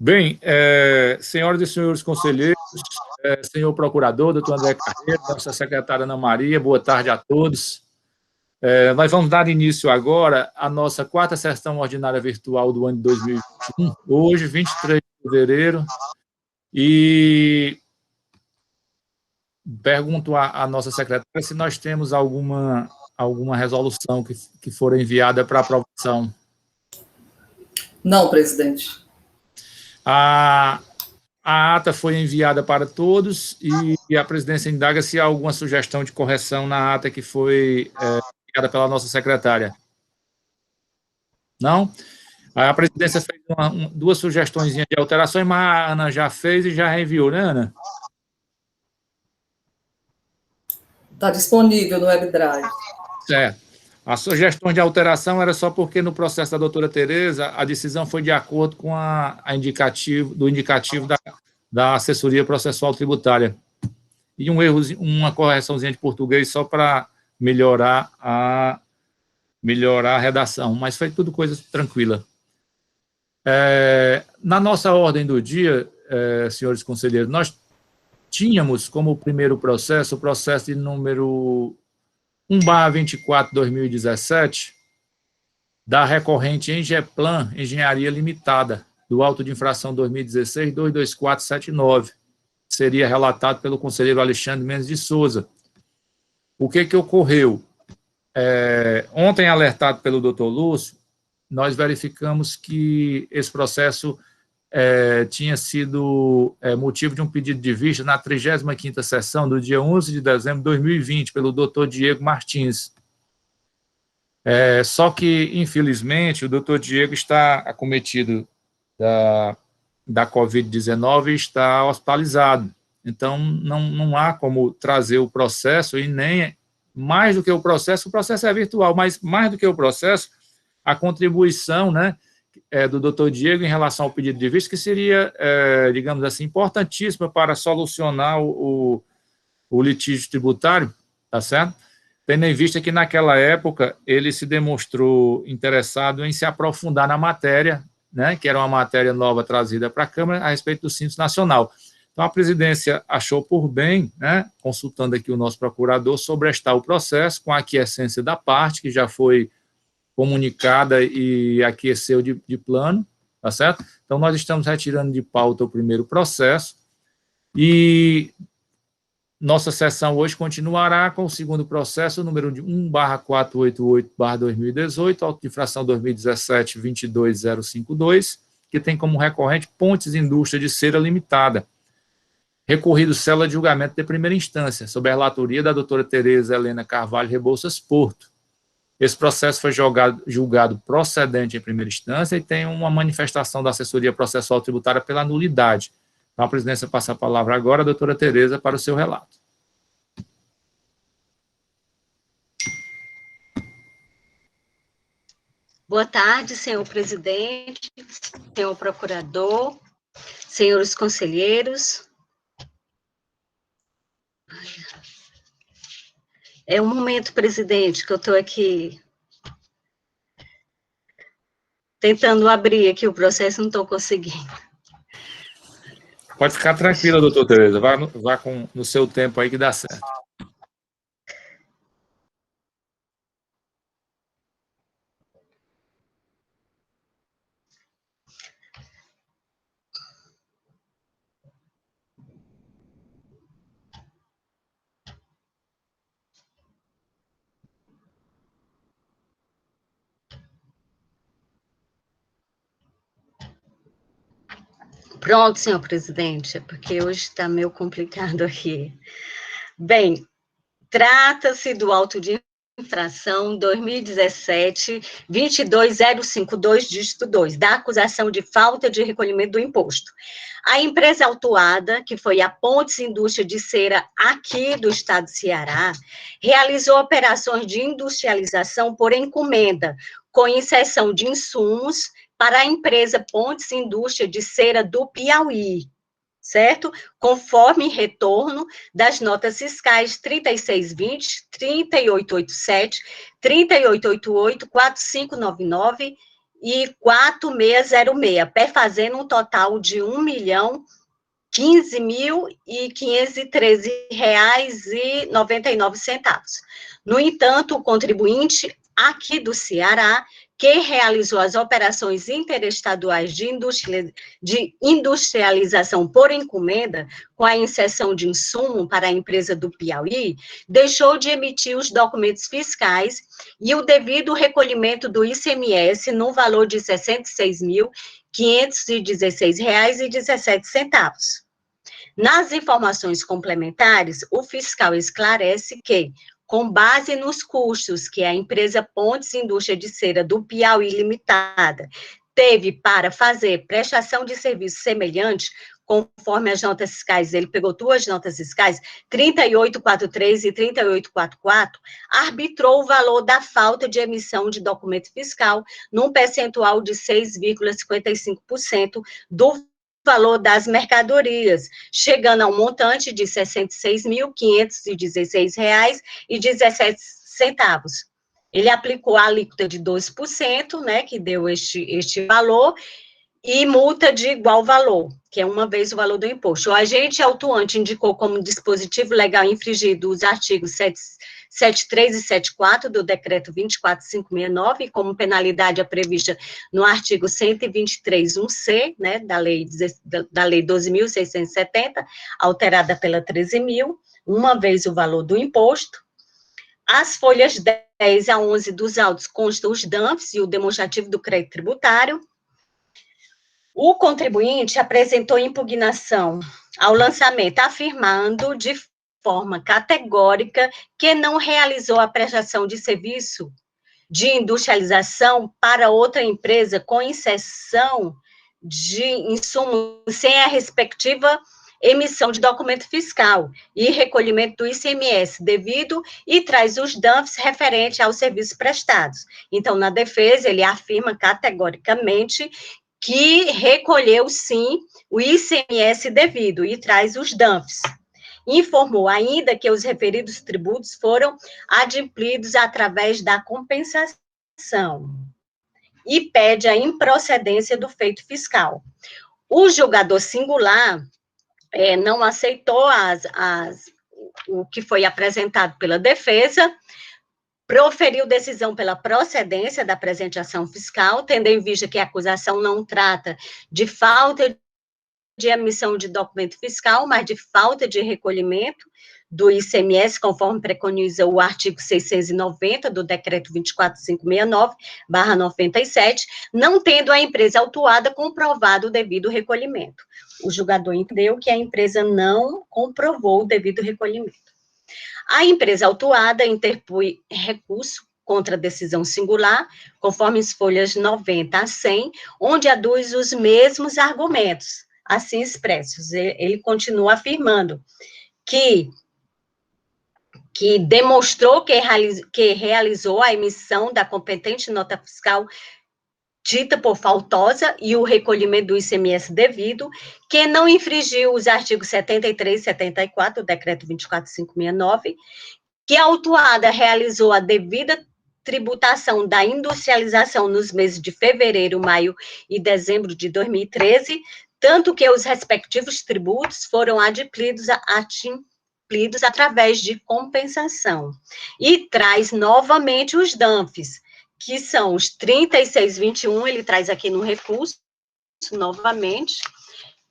Bem, senhoras e senhores conselheiros, senhor procurador, doutor André Carreiro, nossa secretária Ana Maria, boa tarde a todos. Nós vamos dar início agora à nossa quarta sessão ordinária virtual do ano de 2021, hoje, 23 de fevereiro, e pergunto à nossa secretária se nós temos alguma resolução que for enviada para aprovação. Não, presidente. A ata foi enviada para todos e a presidência indaga se há alguma sugestão de correção na ata que foi enviada pela nossa secretária. Não? A presidência fez duas sugestões de alterações, mas a Ana já fez e já reenviou, né, Ana? Está disponível no WebDrive. Certo. A sugestão de alteração era só porque no processo da doutora Tereza a decisão foi de acordo com do indicativo da assessoria processual tributária. E uma correçãozinha de português só para melhorar a redação, mas foi tudo coisa tranquila. Na nossa ordem do dia, senhores conselheiros, nós tínhamos como primeiro processo, o processo de número 1/24/2017, da recorrente Engeplan Engenharia Limitada, do auto de infração 2016-22479, seria relatado pelo conselheiro Alexandre Mendes de Souza. O que ocorreu? Ontem, alertado pelo doutor Lúcio, nós verificamos que esse processo tinha sido motivo de um pedido de vista na 35ª sessão do dia 11 de dezembro de 2020, pelo doutor Diego Martins. Só que, infelizmente, o doutor Diego está acometido da Covid-19 e está hospitalizado. Então, não há como trazer o processo, e nem mais do que o processo é virtual, mas mais do que o processo, a contribuição, né, do doutor Diego em relação ao pedido de vista, que seria, digamos assim, importantíssima para solucionar o litígio tributário, tá certo? Tendo em vista que, naquela época, ele se demonstrou interessado em se aprofundar na matéria, né, que era uma matéria nova trazida para a Câmara a respeito do Simples Nacional. Então, a presidência achou por bem, né, consultando aqui o nosso procurador, sobrestar o processo com a aquiescência da parte, que já foi comunicada e aqueceu de plano, tá certo? Então, nós estamos retirando de pauta o primeiro processo e nossa sessão hoje continuará com o segundo processo, número 1/488/2018, auto de infração 2017-22052, que tem como recorrente Pontes Indústria de Cera Limitada, recorrido célula de julgamento de primeira instância, sob a relatoria da doutora Tereza Helena Carvalho Rebouças Porto. Esse processo foi julgado procedente em primeira instância e tem uma manifestação da assessoria processual tributária pela nulidade. Então, a presidência passa a palavra agora à doutora Tereza para o seu relato. Boa tarde, senhor presidente, senhor procurador, senhores conselheiros. É um momento, presidente, que eu estou aqui tentando abrir aqui o processo, não estou conseguindo. Pode ficar tranquila, doutora Tereza, vá no seu tempo aí que dá certo. Pronto, senhor presidente, porque hoje está meio complicado aqui. Bem, trata-se do auto de infração 2017-22052, dígito 2, da acusação de falta de recolhimento do imposto. A empresa autuada, que foi a Pontes Indústria de Cera, aqui do estado de Ceará, realizou operações de industrialização por encomenda, com inserção de insumos para a empresa Pontes Indústria de Cera do Piauí, certo? Conforme retorno das notas fiscais 3620, 3887, 3888, 4599 perfazendo um total de R$ 1.015.513,99. No entanto, o contribuinte aqui do Ceará, que realizou as operações interestaduais de industrialização por encomenda, com a inserção de insumo para a empresa do Piauí, deixou de emitir os documentos fiscais e o devido recolhimento do ICMS no valor de R$ 66.516,17. Nas informações complementares, o fiscal esclarece que, com base nos custos que a empresa Pontes Indústria de Cera do Piauí Limitada teve para fazer prestação de serviço semelhante, conforme as notas fiscais, ele pegou duas notas fiscais, 3843 e 3844, arbitrou o valor da falta de emissão de documento fiscal num percentual de 6,55% do valor das mercadorias, chegando a um montante de R$ 66.516,17. Ele aplicou a alíquota de 2%, né, que deu este valor, e multa de igual valor, que é uma vez o valor do imposto. O agente autuante indicou como dispositivo legal infringido os artigos 73 e 74 do decreto 24569, e como penalidade é prevista no artigo 123.1c, né, da lei 12.670, alterada pela 13.000, uma vez o valor do imposto. As folhas 10 a 11 dos autos constam os DANFs e o demonstrativo do crédito tributário. O contribuinte apresentou impugnação ao lançamento, afirmando de forma categórica que não realizou a prestação de serviço de industrialização para outra empresa com inserção de insumos sem a respectiva emissão de documento fiscal e recolhimento do ICMS devido, e traz os DANFs referentes aos serviços prestados. Então, na defesa, ele afirma categoricamente que recolheu, sim, o ICMS devido e traz os DANFs. Informou ainda que os referidos tributos foram adimplidos através da compensação e pede a improcedência do feito fiscal. O julgador singular não aceitou o que foi apresentado pela defesa, proferiu decisão pela procedência da presente ação fiscal, tendo em vista que a acusação não trata de falta de emissão de documento fiscal, mas de falta de recolhimento do ICMS, conforme preconiza o artigo 690 do decreto 24569/97, não tendo a empresa autuada comprovado o devido recolhimento. O julgador entendeu que a empresa não comprovou o devido recolhimento. A empresa autuada interpôs recurso contra a decisão singular, conforme as folhas 90 a 100, onde aduz os mesmos argumentos, assim expressos. Ele continua afirmando que demonstrou que realizou a emissão da competente nota fiscal dita por faltosa e o recolhimento do ICMS devido, que não infringiu os artigos 73 e 74 do decreto 24569, que a autuada realizou a devida tributação da industrialização nos meses de fevereiro, maio e dezembro de 2013, tanto que os respectivos tributos foram adimplidos através de compensação. E traz novamente os DANFs, que são os 3621, ele traz aqui no recurso, novamente,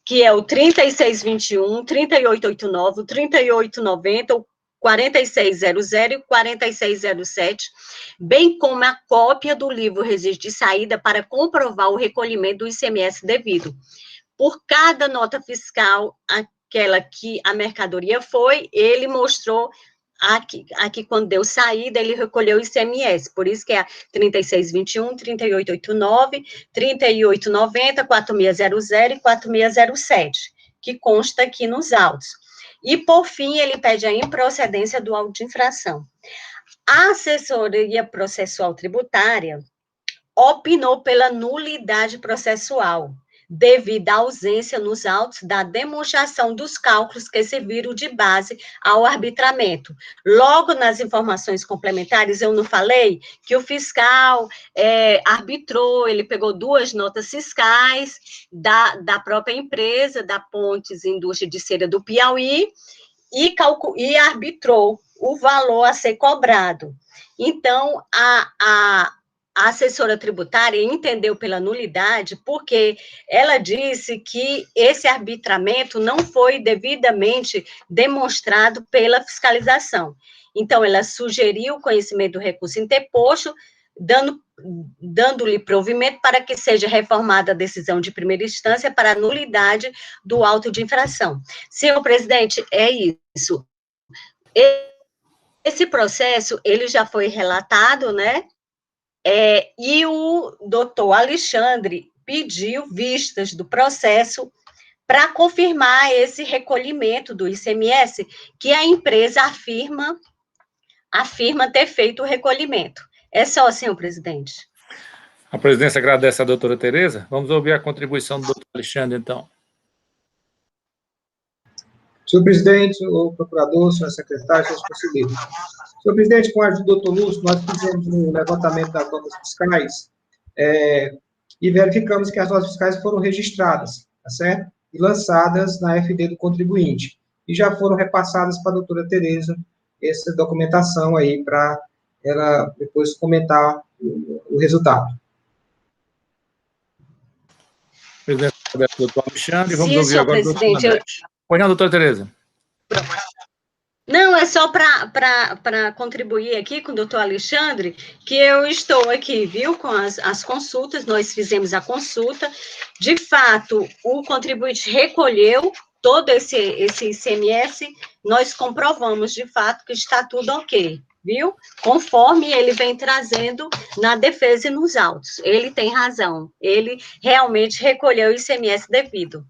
que é o 3621, 3889, 3890, o 4600 e 4607, bem como a cópia do livro registro de saída para comprovar o recolhimento do ICMS devido. Por cada nota fiscal, aquela que a mercadoria foi, ele mostrou aqui quando deu saída, ele recolheu o ICMS, por isso que é 3621, 3889, 3890, 4600 e 4607, que consta aqui nos autos. E, por fim, ele pede a improcedência do auto de infração. A assessoria processual tributária opinou pela nulidade processual devido à ausência nos autos da demonstração dos cálculos que serviram de base ao arbitramento. Logo, nas informações complementares, eu não falei que o fiscal arbitrou, ele pegou 2 notas fiscais da própria empresa, da Pontes Indústria de Cera do Piauí, e arbitrou o valor a ser cobrado. Então, a assessora tributária entendeu pela nulidade porque ela disse que esse arbitramento não foi devidamente demonstrado pela fiscalização. Então, ela sugeriu o conhecimento do recurso interposto, dando-lhe provimento para que seja reformada a decisão de primeira instância para a nulidade do auto de infração. Senhor presidente, é isso. Esse processo, ele já foi relatado, né? E o doutor Alexandre pediu vistas do processo para confirmar esse recolhimento do ICMS, que a empresa afirma ter feito o recolhimento. É só, senhor presidente. A presidência agradece à doutora Tereza. Vamos ouvir a contribuição do doutor Alexandre, então. Senhor presidente, senhor procurador, senhor secretário, senhores conselheiros. Senhor presidente, com a ajuda do doutor Lúcio, nós fizemos um levantamento das notas fiscais e verificamos que as notas fiscais foram registradas, tá certo? E lançadas na FD do contribuinte. E já foram repassadas para a doutora Tereza essa documentação aí, para ela depois comentar o resultado. Presidente, doutor Alexandre, vamos ouvir senhor agora o doutor André. Pois não, doutora Tereza. Não, é só para contribuir aqui com o doutor Alexandre, que eu estou aqui, viu, com as consultas, nós fizemos a consulta, de fato, o contribuinte recolheu todo esse ICMS, nós comprovamos, de fato, que está tudo ok, viu? Conforme ele vem trazendo na defesa e nos autos. Ele tem razão, ele realmente recolheu o ICMS devido.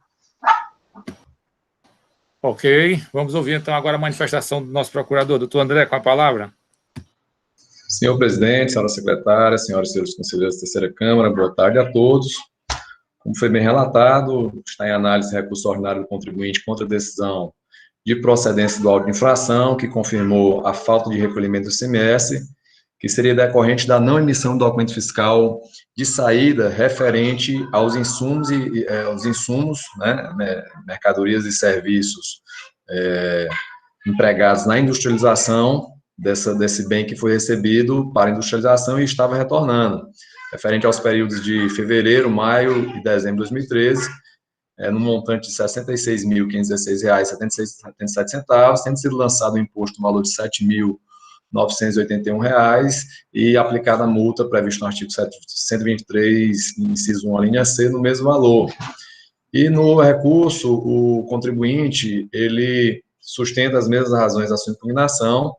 Ok, vamos ouvir então agora a manifestação do nosso procurador. Doutor André, com a palavra. Senhor presidente, senhora secretária, senhoras e senhores conselheiros da terceira Câmara, boa tarde a todos. Como foi bem relatado, está em análise recurso ordinário do contribuinte contra a decisão de procedência do auto de infração, que confirmou a falta de recolhimento do ICMS, que seria decorrente da não emissão do documento fiscal de saída referente aos insumos, mercadorias e serviços empregados na industrialização desse bem que foi recebido para industrialização e estava retornando, referente aos períodos de fevereiro, maio e dezembro de 2013, no montante de R$ 66.516,77, tendo sido lançado o imposto no valor de R$ 7.981 e aplicada a multa prevista no artigo 123, inciso 1, a linha C, no mesmo valor. E no recurso, o contribuinte, ele sustenta as mesmas razões da sua impugnação.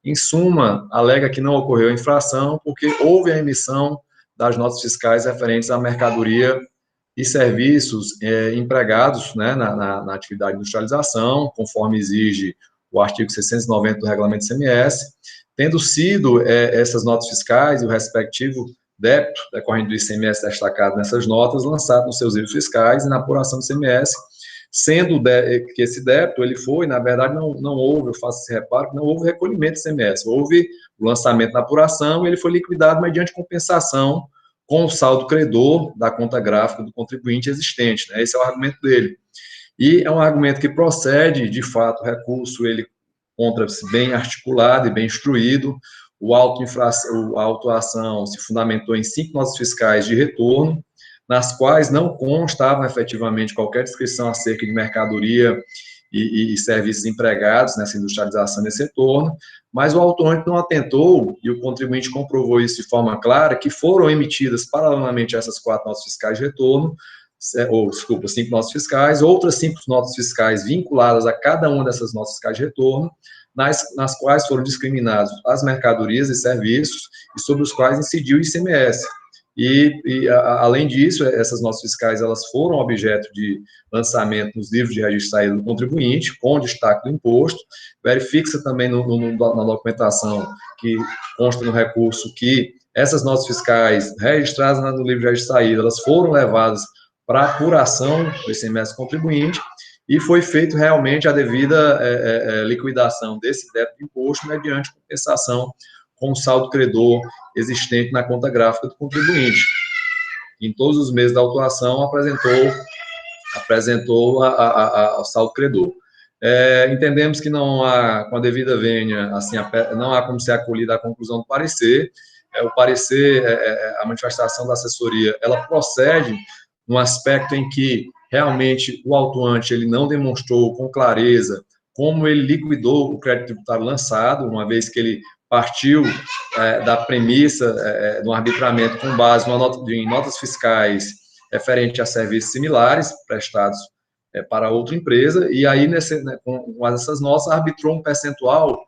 Em suma, alega que não ocorreu infração porque houve a emissão das notas fiscais referentes à mercadoria e serviços empregados, né, na atividade de industrialização, conforme exige o artigo 690 do Regulamento ICMS, tendo sido essas notas fiscais e o respectivo débito decorrente do ICMS destacado nessas notas, lançado nos seus livros fiscais e na apuração do ICMS, sendo que esse débito, ele foi, na verdade, não houve, eu faço esse reparo, não houve recolhimento do ICMS, houve o lançamento da apuração e ele foi liquidado mediante compensação com o saldo credor da conta gráfica do contribuinte existente, né? Esse é o argumento dele. E é um argumento que procede, de fato, o recurso, ele encontra-se bem articulado e bem instruído, a autuação se fundamentou em 5 notas fiscais de retorno, nas quais não constava efetivamente qualquer descrição acerca de mercadoria e serviços empregados nessa industrialização desse retorno, mas o autuante não atentou, e o contribuinte comprovou isso de forma clara, que foram emitidas paralelamente a essas 4 notas fiscais de retorno, 5 notas fiscais, outras 5 notas fiscais vinculadas a cada uma dessas notas fiscais de retorno, nas quais foram discriminados as mercadorias e serviços, e sobre os quais incidiu o ICMS. Além disso, essas notas fiscais, elas foram objeto de lançamento nos livros de registro de saída do contribuinte, com destaque do imposto. Verifica-se também na documentação que consta no recurso que essas notas fiscais registradas no livro de registro de saída, elas foram levadas para apuração do ICMS do contribuinte, e foi feito realmente a devida liquidação desse débito de imposto mediante compensação com o saldo credor existente na conta gráfica do contribuinte. Em todos os meses da autuação, apresentou o saldo credor. Entendemos que não há, com a devida vênia, assim, não há como ser acolhida a conclusão do parecer. O parecer, a manifestação da assessoria, ela procede no aspecto em que realmente o autuante ele não demonstrou com clareza como ele liquidou o crédito tributário lançado, uma vez que ele partiu da premissa do arbitramento com base em notas fiscais referente a serviços similares prestados para outra empresa, e aí, com essas notas, arbitrou um percentual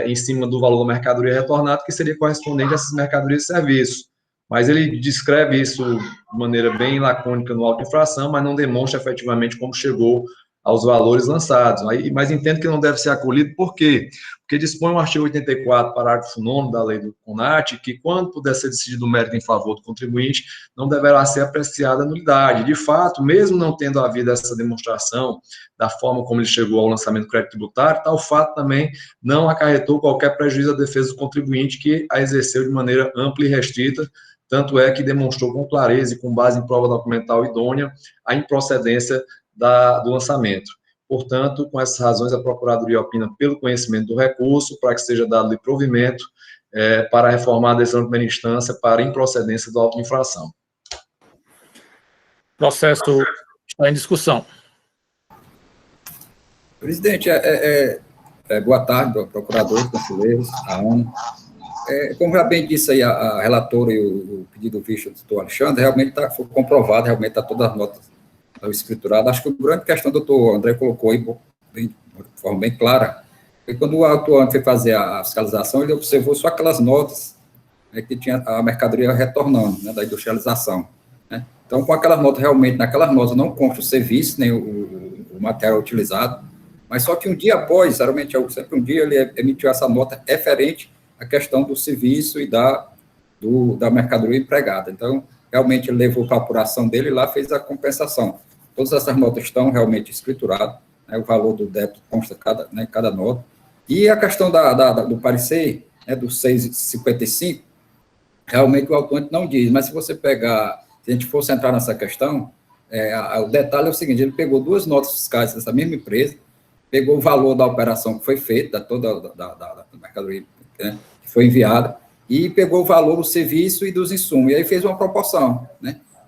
em cima do valor da mercadoria retornada, que seria correspondente a essas mercadorias e serviços. Mas ele descreve isso de maneira bem lacônica no auto de infração, mas não demonstra efetivamente como chegou aos valores lançados. Mas entendo que não deve ser acolhido, por quê? Porque dispõe o artigo 84, parágrafo 9º da lei do CONAT, que quando puder ser decidido o mérito em favor do contribuinte, não deverá ser apreciada a nulidade. De fato, mesmo não tendo havido essa demonstração da forma como ele chegou ao lançamento do crédito tributário, tal fato também não acarretou qualquer prejuízo à defesa do contribuinte, que a exerceu de maneira ampla e restrita, tanto é que demonstrou com clareza e com base em prova documental idônea a improcedência do lançamento. Portanto, com essas razões, a Procuradoria opina pelo conhecimento do recurso, para que seja dado provimento para reformar a decisão de primeira instância para improcedência do auto de infração. Processo está em discussão. Presidente, boa tarde, procurador, conselheiros, a Ana. Como já bem disse aí a relatora e o pedido visto do Alexandre, realmente foi comprovado, realmente está todas as notas escrituradas. Acho que a grande questão que o doutor André colocou aí de forma bem clara, foi quando o autuante foi fazer a fiscalização, ele observou só aquelas notas que tinha a mercadoria retornando, da industrialização. Então, com aquelas notas, realmente, naquelas notas não consta o serviço, nem o material utilizado, mas só que um dia após, geralmente sempre um dia, ele emitiu essa nota referente à questão do serviço e da mercadoria empregada. Então, realmente, ele levou para a apuração dele e lá fez a compensação. Todas essas notas estão realmente escrituradas, o valor do débito consta cada nota. E a questão do parecer, do 6,55, realmente o autuante não diz, mas se você pegar, se a gente fosse entrar nessa questão, o detalhe é o seguinte: ele pegou duas notas fiscais dessa mesma empresa, pegou o valor da operação que foi feita, da mercadoria que foi enviada, e pegou o valor do serviço e dos insumos, e aí fez uma proporção,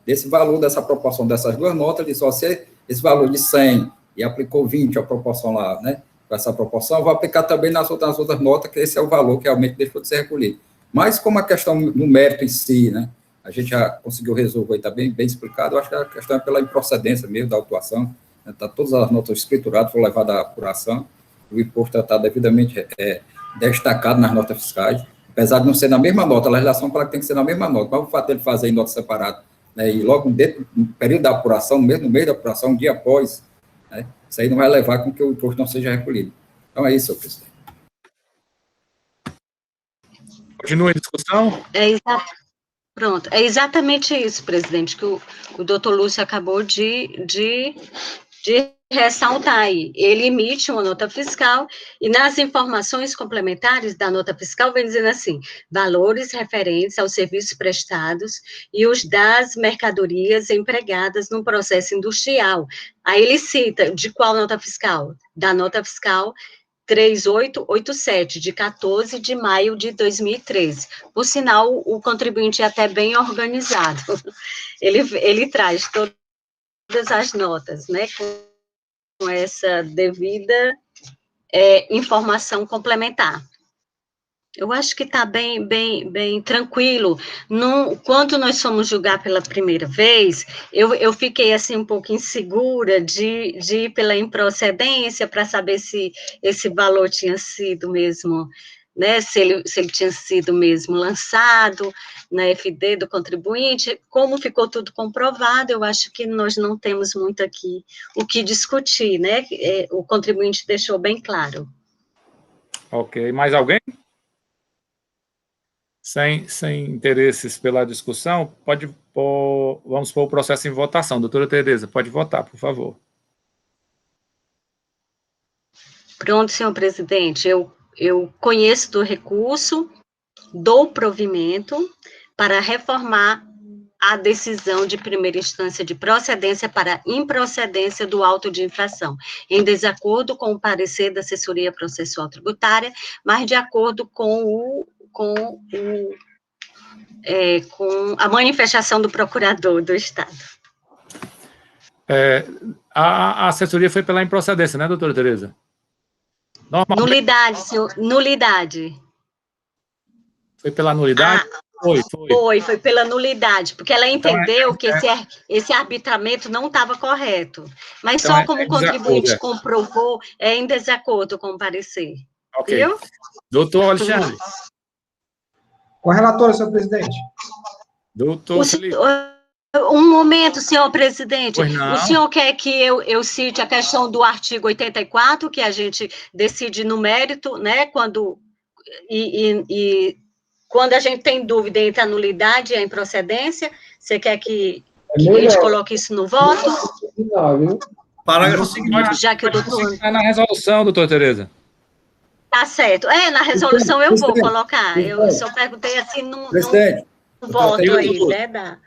desse valor, dessa proporção dessas duas notas, ele disse: ó, se esse valor de 100 e aplicou 20, a proporção lá, com essa proporção, vou aplicar também nas outras notas, que esse é o valor que realmente deixou de ser recolhido. Mas como a questão no mérito em si, a gente já conseguiu resolver, está bem explicado, eu acho que a questão é pela improcedência mesmo da autuação, tá todas as notas escrituradas, foram levadas à apuração, o imposto está devidamente destacado nas notas fiscais, apesar de não ser na mesma nota, a legislação fala que tem que ser na mesma nota, mas o fato dele fazer em nota separada, e logo dentro, no período da apuração, no meio da apuração, um dia após, isso aí não vai levar com que o imposto não seja recolhido. Então é isso, senhor presidente. Continua em discussão? Pronto, é exatamente isso, presidente, que o doutor Lúcio acabou de ressaltar aí. Ele emite uma nota fiscal e nas informações complementares da nota fiscal vem dizendo assim: valores referentes aos serviços prestados e os das mercadorias empregadas no processo industrial. Aí ele cita de qual nota fiscal? Da nota fiscal 3887, de 14 de maio de 2013. Por sinal, o contribuinte é até bem organizado. Ele traz todas as notas, com essa devida informação complementar. Eu acho que está bem tranquilo. Quando nós fomos julgar pela primeira vez, eu fiquei assim um pouco insegura de ir pela improcedência para saber se esse valor tinha sido mesmo, se ele tinha sido mesmo lançado na FD do contribuinte. Como ficou tudo comprovado, eu acho que nós não temos muito aqui o que discutir, o contribuinte deixou bem claro. Ok, mais alguém? Sem interesses pela discussão, vamos pôr o processo em votação. Doutora Tereza, pode votar, por favor. Pronto, senhor presidente, eu conheço do recurso, dou provimento para reformar a decisão de primeira instância de procedência para improcedência do auto de infração, em desacordo com o parecer da assessoria processual tributária, mas de acordo com a manifestação do procurador do Estado. A assessoria foi pela improcedência, né, doutora Tereza? Nulidade, senhor, nulidade. Foi pela nulidade? Foi pela nulidade, porque ela entendeu que esse arbitramento não estava correto. Mas então, só como o contribuinte comprovou, é em desacordo com o parecer. Ok. Viu? Doutor Alexandre. Com a relatora, senhor presidente. Doutor Felipe. Um momento, senhor presidente. Pois não. O senhor quer que eu cite a questão do artigo 84, que a gente decide no mérito, né, quando a gente tem dúvida entre a nulidade e a improcedência? Você quer que a gente coloque isso no voto? Parágrafo seguinte. Já que o doutor... Está na resolução, doutora Tereza. Tá certo. Na resolução eu vou colocar. Eu só perguntei assim num voto aí, né?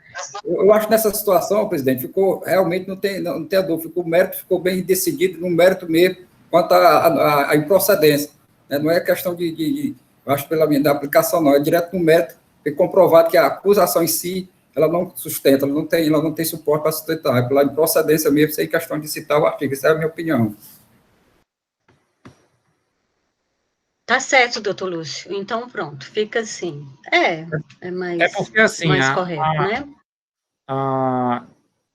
Eu acho que nessa situação, presidente, ficou, realmente, não tem a dúvida, o mérito ficou bem decidido, no mérito mesmo, quanto à improcedência. Né? Não é questão eu acho, pela minha, da aplicação, não, é direto no mérito, é comprovado que a acusação em si, ela não sustenta, ela não tem suporte para sustentar, é pela improcedência mesmo, sem questão de citar o artigo, essa é a minha opinião. Tá certo, doutor Lúcio. Então, pronto, fica assim. É mais, porque, assim, mais correto, né?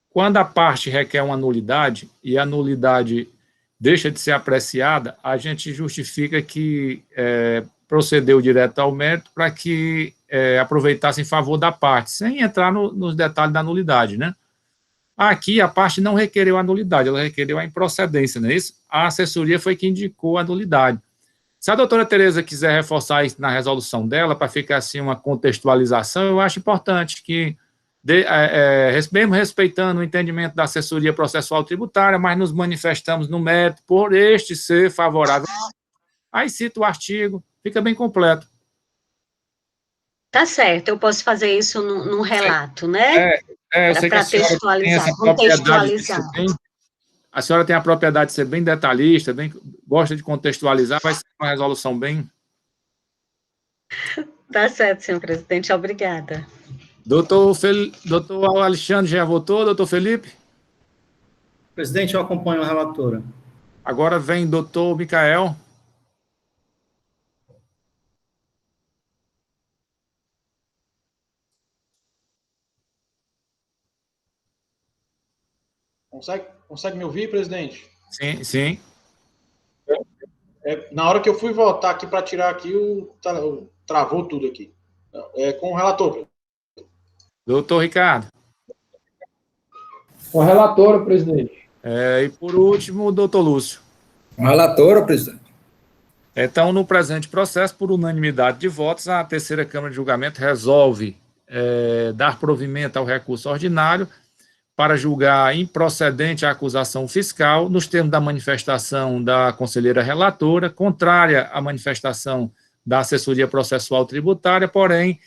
Quando a parte requer uma nulidade e a nulidade deixa de ser apreciada, a gente justifica que procedeu direto ao mérito para que aproveitasse em favor da parte, sem entrar nos detalhes da nulidade, né? Aqui, a parte não requereu a nulidade, ela requereu a improcedência, não é isso? A assessoria foi que indicou a nulidade. Se a doutora Tereza quiser reforçar isso na resolução dela, para ficar assim uma contextualização, eu acho importante que, mesmo respeitando o entendimento da assessoria processual tributária, mas nos manifestamos no mérito por este ser favorável. Aí cita o artigo, fica bem completo. Tá certo, eu posso fazer isso num relato, né? Para textualizar, contextualizar. A senhora tem a propriedade de ser bem detalhista, gosta de contextualizar, vai ser uma resolução bem... Tá certo, senhor presidente, obrigada. Doutor Alexandre já votou, doutor Felipe? Presidente, eu acompanho a relatora. Agora vem doutor Micael. Consegue me ouvir, presidente? Sim. Na hora que eu fui voltar aqui para tirar aqui, travou tudo aqui. Com o relator. Doutor Ricardo. Com a relatora, presidente. E por último, o doutor Lúcio. Com a relatora, presidente. Então, no presente processo, por unanimidade de votos, a terceira Câmara de Julgamento resolve dar provimento ao recurso ordinário para julgar improcedente a acusação fiscal, nos termos da manifestação da conselheira relatora, contrária à manifestação da assessoria processual tributária, porém,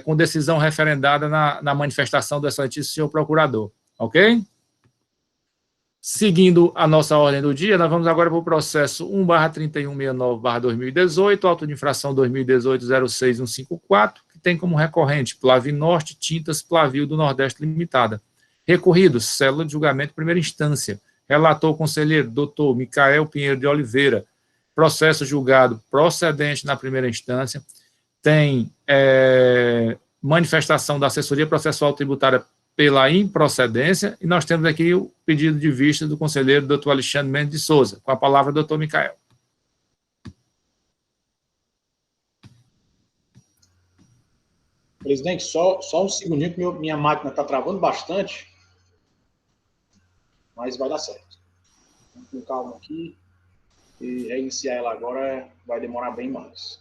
com decisão referendada na manifestação do excelentíssimo senhor procurador. Ok? Seguindo a nossa ordem do dia, nós vamos agora para o processo 1/3169/2018, auto de infração 2018-06154, que tem como recorrente Plavio Norte, Tintas Plavio do Nordeste Limitada. Recorrido, célula de julgamento primeira instância. Relator conselheiro, doutor Micael Pinheiro de Oliveira. Processo julgado procedente na primeira instância. Tem manifestação da assessoria processual tributária pela improcedência, e nós temos aqui o pedido de vista do conselheiro doutor Alexandre Mendes de Souza. Com a palavra, doutor Micael. Presidente, só um segundinho, que minha máquina está travando bastante, mas vai dar certo. Vamos com calma aqui, e reiniciar ela agora vai demorar bem mais.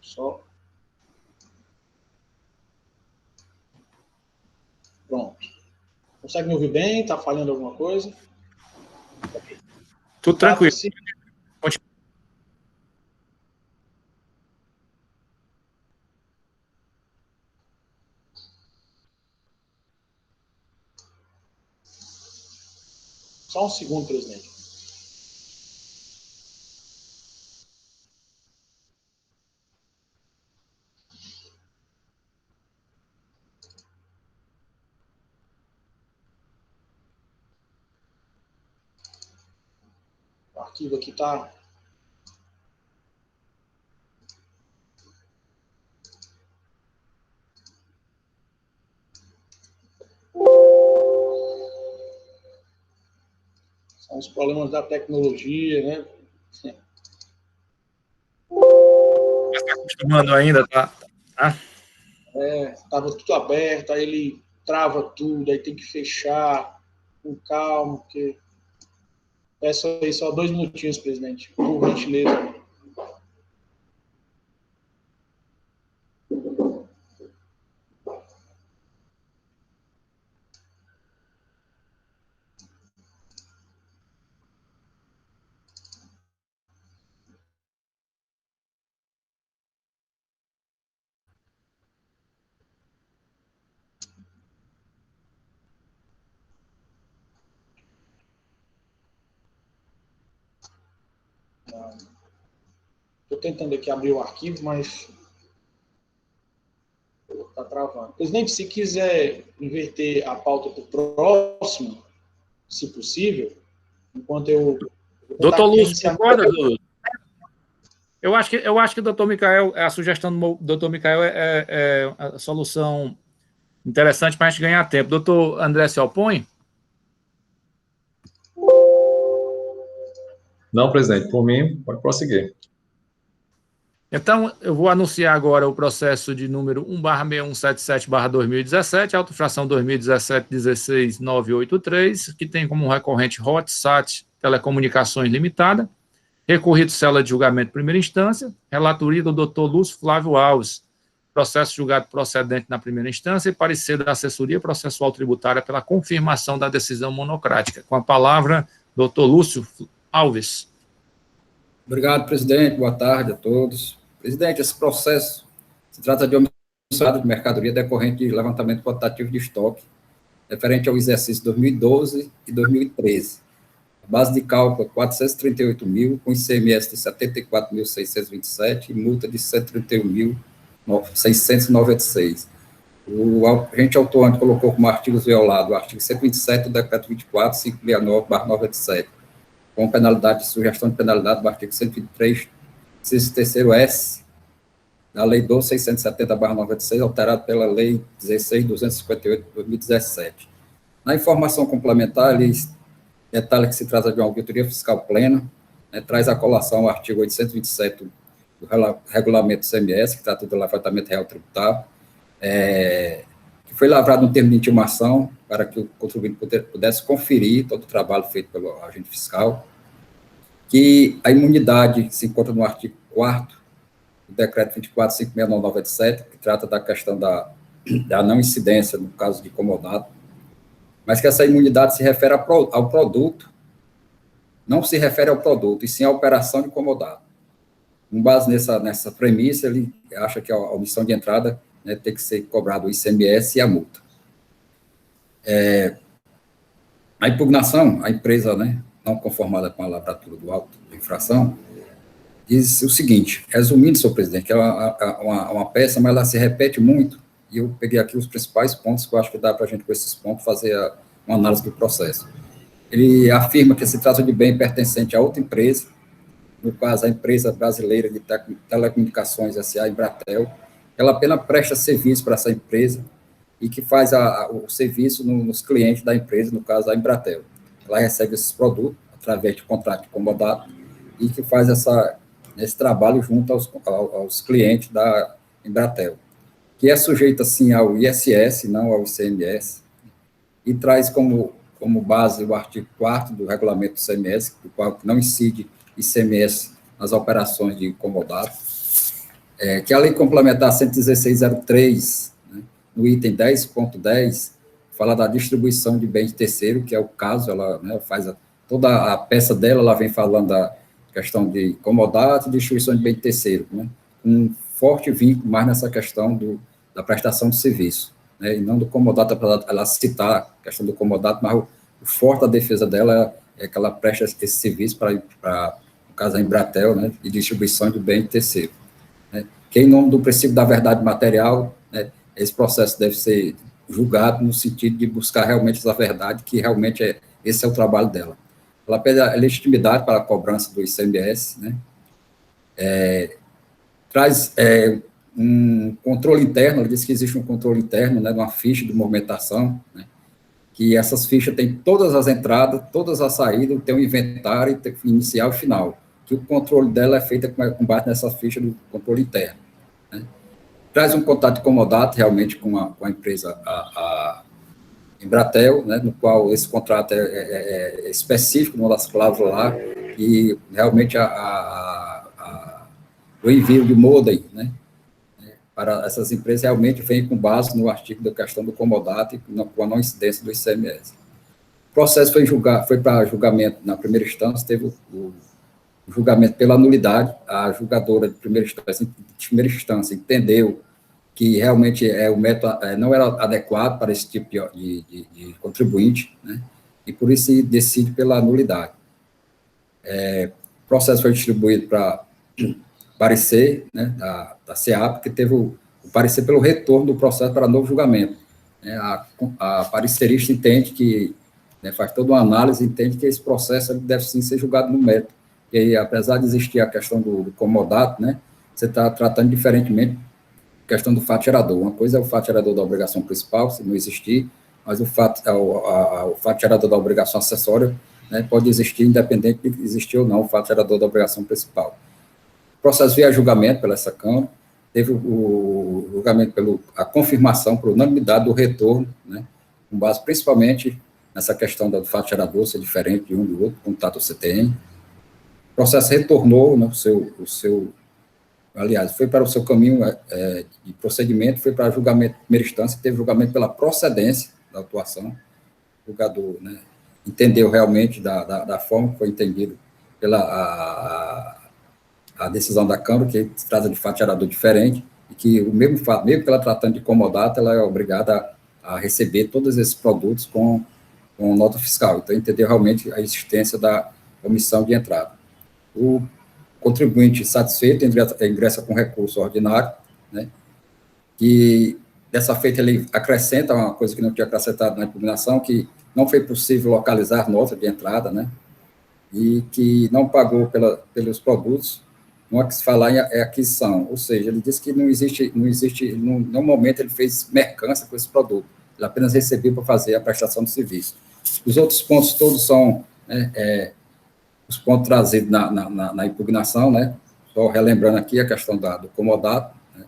Só Pronto. Consegue me ouvir bem? Está falhando alguma coisa? Tudo tranquilo. Só um segundo, presidente. O arquivo aqui está... São os problemas da tecnologia, né? Está acostumando ainda, tá? Estava tudo aberto, aí ele trava tudo, aí tem que fechar com calma, porque... Peço aí só 2 minutinhos, presidente, por gentileza. Estou tentando aqui abrir o arquivo, mas está travando. Presidente, se quiser inverter a pauta para o próximo, se possível, enquanto eu... Doutor Lúcio, concorda, doutor? Eu acho que o doutor Micael, a sugestão do doutor Micael é a solução interessante para a gente ganhar tempo. Doutor André se opõe? Não, presidente, por mim, pode prosseguir. Então, eu vou anunciar agora o processo de número 1/6177/2017, autofração 2017-16983, que tem como recorrente Hotsat Telecomunicações Limitada, recorrido cela de julgamento de primeira instância, relatoria do doutor Lúcio Flávio Alves, processo julgado procedente na primeira instância e parecer da assessoria processual tributária pela confirmação da decisão monocrática. Com a palavra, doutor Lúcio Alves. Obrigado, presidente. Boa tarde a todos. Presidente, esse processo se trata de homicídio de mercadoria decorrente de levantamento quantitativo de estoque, referente ao exercício 2012 e 2013. A base de cálculo é 438 mil, com ICMS de 74.627 e multa de 131.696. O agente autuante colocou como artigos violados o artigo 127 do decreto 24.569/97, com penalidade de sugestão de penalidade do artigo 123, inciso 3º-S, da Lei 12.670/96, alterado pela Lei 16.258 de 2017. Na informação complementar, ele detalha que se trata de uma auditoria fiscal plena, né, traz a colação ao artigo 827 do regulamento do CMS, que trata do levantamento real tributário, que foi lavrado no termo de intimação para que o contribuinte pudesse conferir todo o trabalho feito pelo agente fiscal, que a imunidade se encontra no artigo 4º do decreto 24.569/97, que trata da questão da não incidência no caso de comodato, mas que essa imunidade se refere ao produto, não se refere ao produto, e sim à operação de comodato. Com base nessa premissa, ele acha que a omissão de entrada, né, tem que ser cobrado o ICMS e a multa. A impugnação, a empresa, né, não conformada com a lavratura do auto de infração, diz o seguinte, resumindo, senhor presidente, que é uma peça, mas ela se repete muito, e eu peguei aqui os principais pontos que eu acho que dá para a gente, com esses pontos, fazer uma análise do processo. Ele afirma que se trata de bem pertencente a outra empresa, no caso, a empresa brasileira de telecomunicações, S.A. Embratel. Ela apenas presta serviço para essa empresa e que faz o serviço nos clientes da empresa, no caso, a Embratel. Ela recebe esses produtos através de contrato de comodato e que faz esse trabalho junto aos clientes da Embratel, que é sujeito, assim, ao ISS, não ao ICMS, e traz como base o artigo 4º do regulamento do CMS, do qual não incide ICMS nas operações de comodato, que a lei complementar 116.03, né, no item 10.10, fala da distribuição de bens de terceiro, que é o caso, ela, né, faz toda a peça dela, ela vem falando da questão de comodato e distribuição de bem de terceiro, né, um forte vínculo mais nessa questão da prestação de serviço, né, e não do comodato, apesar ela citar a questão do comodato, mas o forte da defesa dela é que ela presta esse serviço para no caso, a Embratel, né, de distribuição de bem de terceiro. Né, que, em nome do princípio da verdade material, né, esse processo deve ser julgado no sentido de buscar realmente essa verdade, que realmente esse é o trabalho dela. Ela pede a legitimidade para a cobrança do ICMS, né, traz um controle interno, ela diz que existe um controle interno, né, de uma ficha de movimentação, né, que essas fichas têm todas as entradas, todas as saídas, tem um inventário inicial e final, que o controle dela é feito com base nessa ficha do controle interno. Né. Traz um contato de comodato, realmente, com a empresa, a Embratel, né, no qual esse contrato é específico, numa das cláusulas lá, e realmente o envio de modem, né, para essas empresas realmente vem com base no artigo da questão do comodato e com a não incidência do ICMS. O processo foi para julgamento na primeira instância, teve o julgamento pela nulidade, a julgadora de primeira instância entendeu que realmente o método não era adequado para esse tipo de contribuinte, né, e por isso se decide pela nulidade. O processo foi distribuído para parecer, né, da SEAP, que teve o parecer pelo retorno do processo para novo julgamento. A parecerista entende que, né, faz toda uma análise, entende que esse processo deve sim ser julgado no mérito. E aí, apesar de existir a questão do comodato, né, você está tratando diferentemente a questão do fato gerador. Uma coisa é o fato gerador da obrigação principal, se não existir, mas o fato gerador da obrigação acessória, né, pode existir independente de existir ou não o fato gerador da obrigação principal. O processo veio a julgamento pela essa Câmara, teve o julgamento a confirmação por unanimidade do retorno, né, com base principalmente nessa questão do fato gerador ser diferente de um do outro, contato CTN. O processo retornou, né, aliás, foi para o seu caminho de procedimento, foi para julgamento de primeira instância, teve julgamento pela procedência da atuação, o julgador, né, entendeu realmente da forma que foi entendido pela a decisão da Câmara, que se trata de fato gerador diferente, e que o mesmo fato, mesmo que ela tratando de comodato, ela é obrigada a receber todos esses produtos com nota fiscal. Então, entendeu realmente a existência da omissão de entrada. O contribuinte satisfeito ingressa com recurso ordinário, né, que dessa feita ele acrescenta uma coisa que não tinha acrescentado na impugnação, que não foi possível localizar nota de entrada, né, e que não pagou pelos produtos, não é que se falar é aquisição, ou seja, ele disse que não existe, no momento ele fez mercância com esse produto, ele apenas recebeu para fazer a prestação do serviço. Os outros pontos todos são, né, os pontos trazidos na impugnação, né, só relembrando aqui a questão do comodato, né,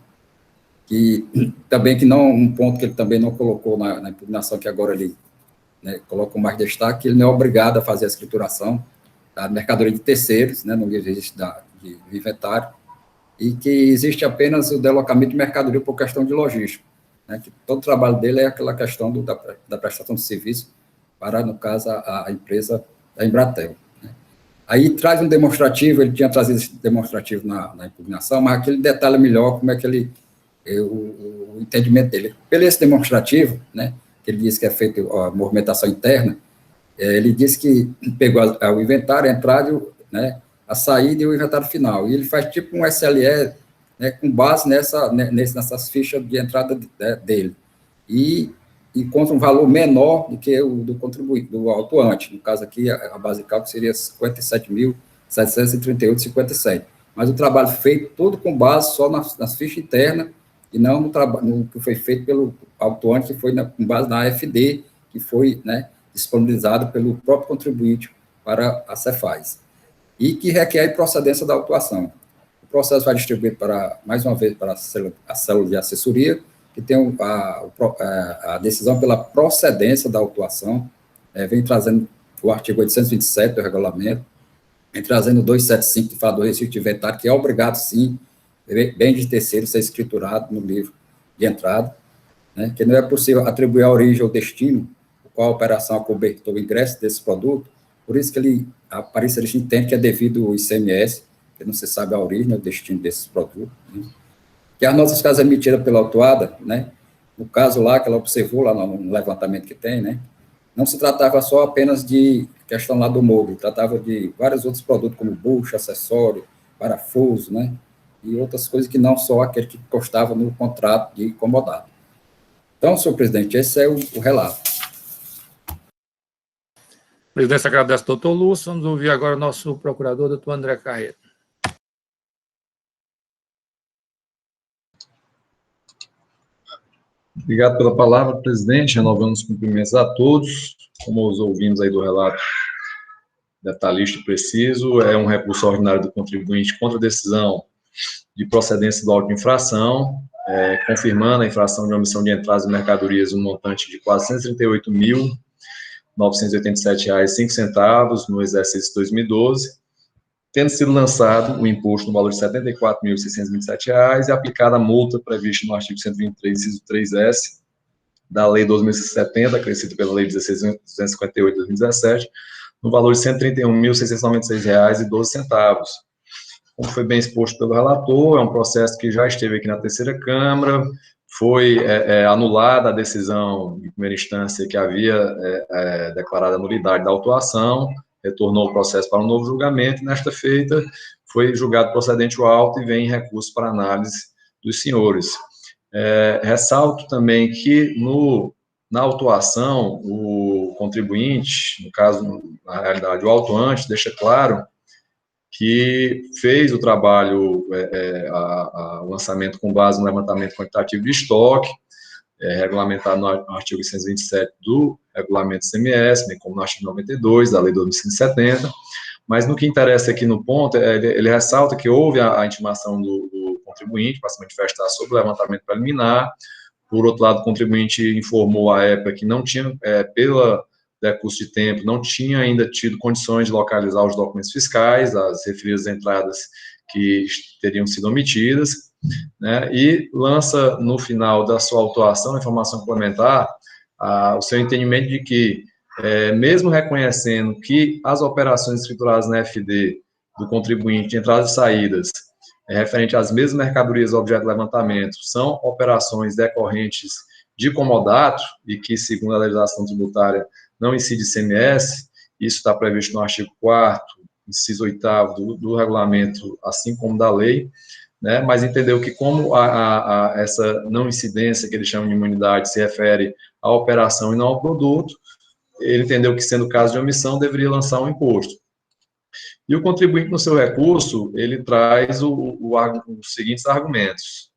que também um ponto que ele também não colocou na impugnação, que agora ele, né, colocou mais destaque, ele não é obrigado a fazer a escrituração da mercadoria de terceiros, né, no registro de inventário, e que existe apenas o deslocamento de mercadoria por questão de logística, né, que todo o trabalho dele é aquela questão da prestação de serviço para, no caso, a empresa da Embratel. Né. Aí traz um demonstrativo, ele tinha trazido esse demonstrativo na impugnação, mas aquele detalhe melhor como é que o entendimento dele. Pelo esse demonstrativo, né, que ele diz que é feito a movimentação interna, ele disse que pegou o inventário, a entrada, né, a saída e o inventário final. E ele faz tipo um SLE, né, com base nessas fichas de entrada dele. E encontra um valor menor do que o do contribuinte, do autuante. No caso aqui, a base de cálculo seria 57.738,57. Mas o trabalho feito todo com base só nas fichas internas e não no que foi feito pelo autuante, que foi com base na AFD, que foi, né, disponibilizado pelo próprio contribuinte para a Cefaz, e que requer a procedência da autuação. O processo vai distribuído mais uma vez, para a célula de assessoria, que tem a decisão pela procedência da autuação, vem trazendo o artigo 827 do regulamento, vem trazendo o 275, que fala do registro de inventário, que é obrigado, sim, bem de terceiro, ser escriturado no livro de entrada, né, que não é possível atribuir a origem ou destino, qual a operação acobertou o ingresso desse produto, por isso que a Paris entende que é devido ao ICMS, que não se sabe a origem, o destino desses produtos, né, que as notas fiscais emitidas pela autuada, né, no caso lá, que ela observou lá no levantamento que tem, né, não se tratava só apenas de questão lá do móvel, tratava de vários outros produtos, como bucha, acessório, parafuso, né, e outras coisas que não só aquele que constava no contrato de comodato. Então, senhor presidente, esse é o relato. A presidência agradece ao doutor Lúcio. Vamos ouvir agora o nosso procurador, doutor André Carreira. Obrigado pela palavra, presidente. Renovamos os cumprimentos a todos. Como os ouvimos aí do relato detalhista e preciso, é um recurso ordinário do contribuinte contra a decisão de procedência do auto de infração, confirmando a infração de omissão de entradas de mercadorias no montante de R$ 438.987,05 no exercício 2012, tendo sido lançado o imposto no valor de R$ 74.627 e aplicada a multa prevista no artigo 123, inciso 3S, da Lei 2.070, acrescida pela Lei 16.258 de 2017, no valor de R$ 131.696,12. Como foi bem exposto pelo relator, é um processo que já esteve aqui na terceira Câmara, foi anulada a decisão de primeira instância que havia declarado a nulidade da autuação, retornou o processo para um novo julgamento, e nesta feita foi julgado procedente o auto e vem em recurso para análise dos senhores. Ressalto também que na autuação, o contribuinte, no caso, na realidade, o autuante, deixa claro que fez o trabalho, o lançamento com base no levantamento quantitativo de estoque, regulamentado no artigo 127 do regulamento CMS, bem como no artigo 92 da Lei 2.570, mas no que interessa aqui no ponto, ele ressalta que houve a intimação do contribuinte para se manifestar sobre o levantamento preliminar. Por outro lado, o contribuinte informou à época que não tinha, pela decurso de tempo, não tinha ainda tido condições de localizar os documentos fiscais, as referidas entradas que teriam sido omitidas, né, e lança no final da sua autuação a informação complementar, o seu entendimento de que, mesmo reconhecendo que as operações escrituradas na FD do contribuinte de entradas e saídas, referente às mesmas mercadorias objeto de levantamento, são operações decorrentes de comodato e que, segundo a legislação tributária, não incide ICMS, isso está previsto no artigo 4º, inciso 8º do regulamento, assim como da lei, né, mas entendeu que como essa não incidência, que eles chamam de imunidade, se refere à operação e não ao produto, ele entendeu que, sendo caso de omissão, deveria lançar um imposto. E o contribuinte, no seu recurso, ele traz os seguintes argumentos.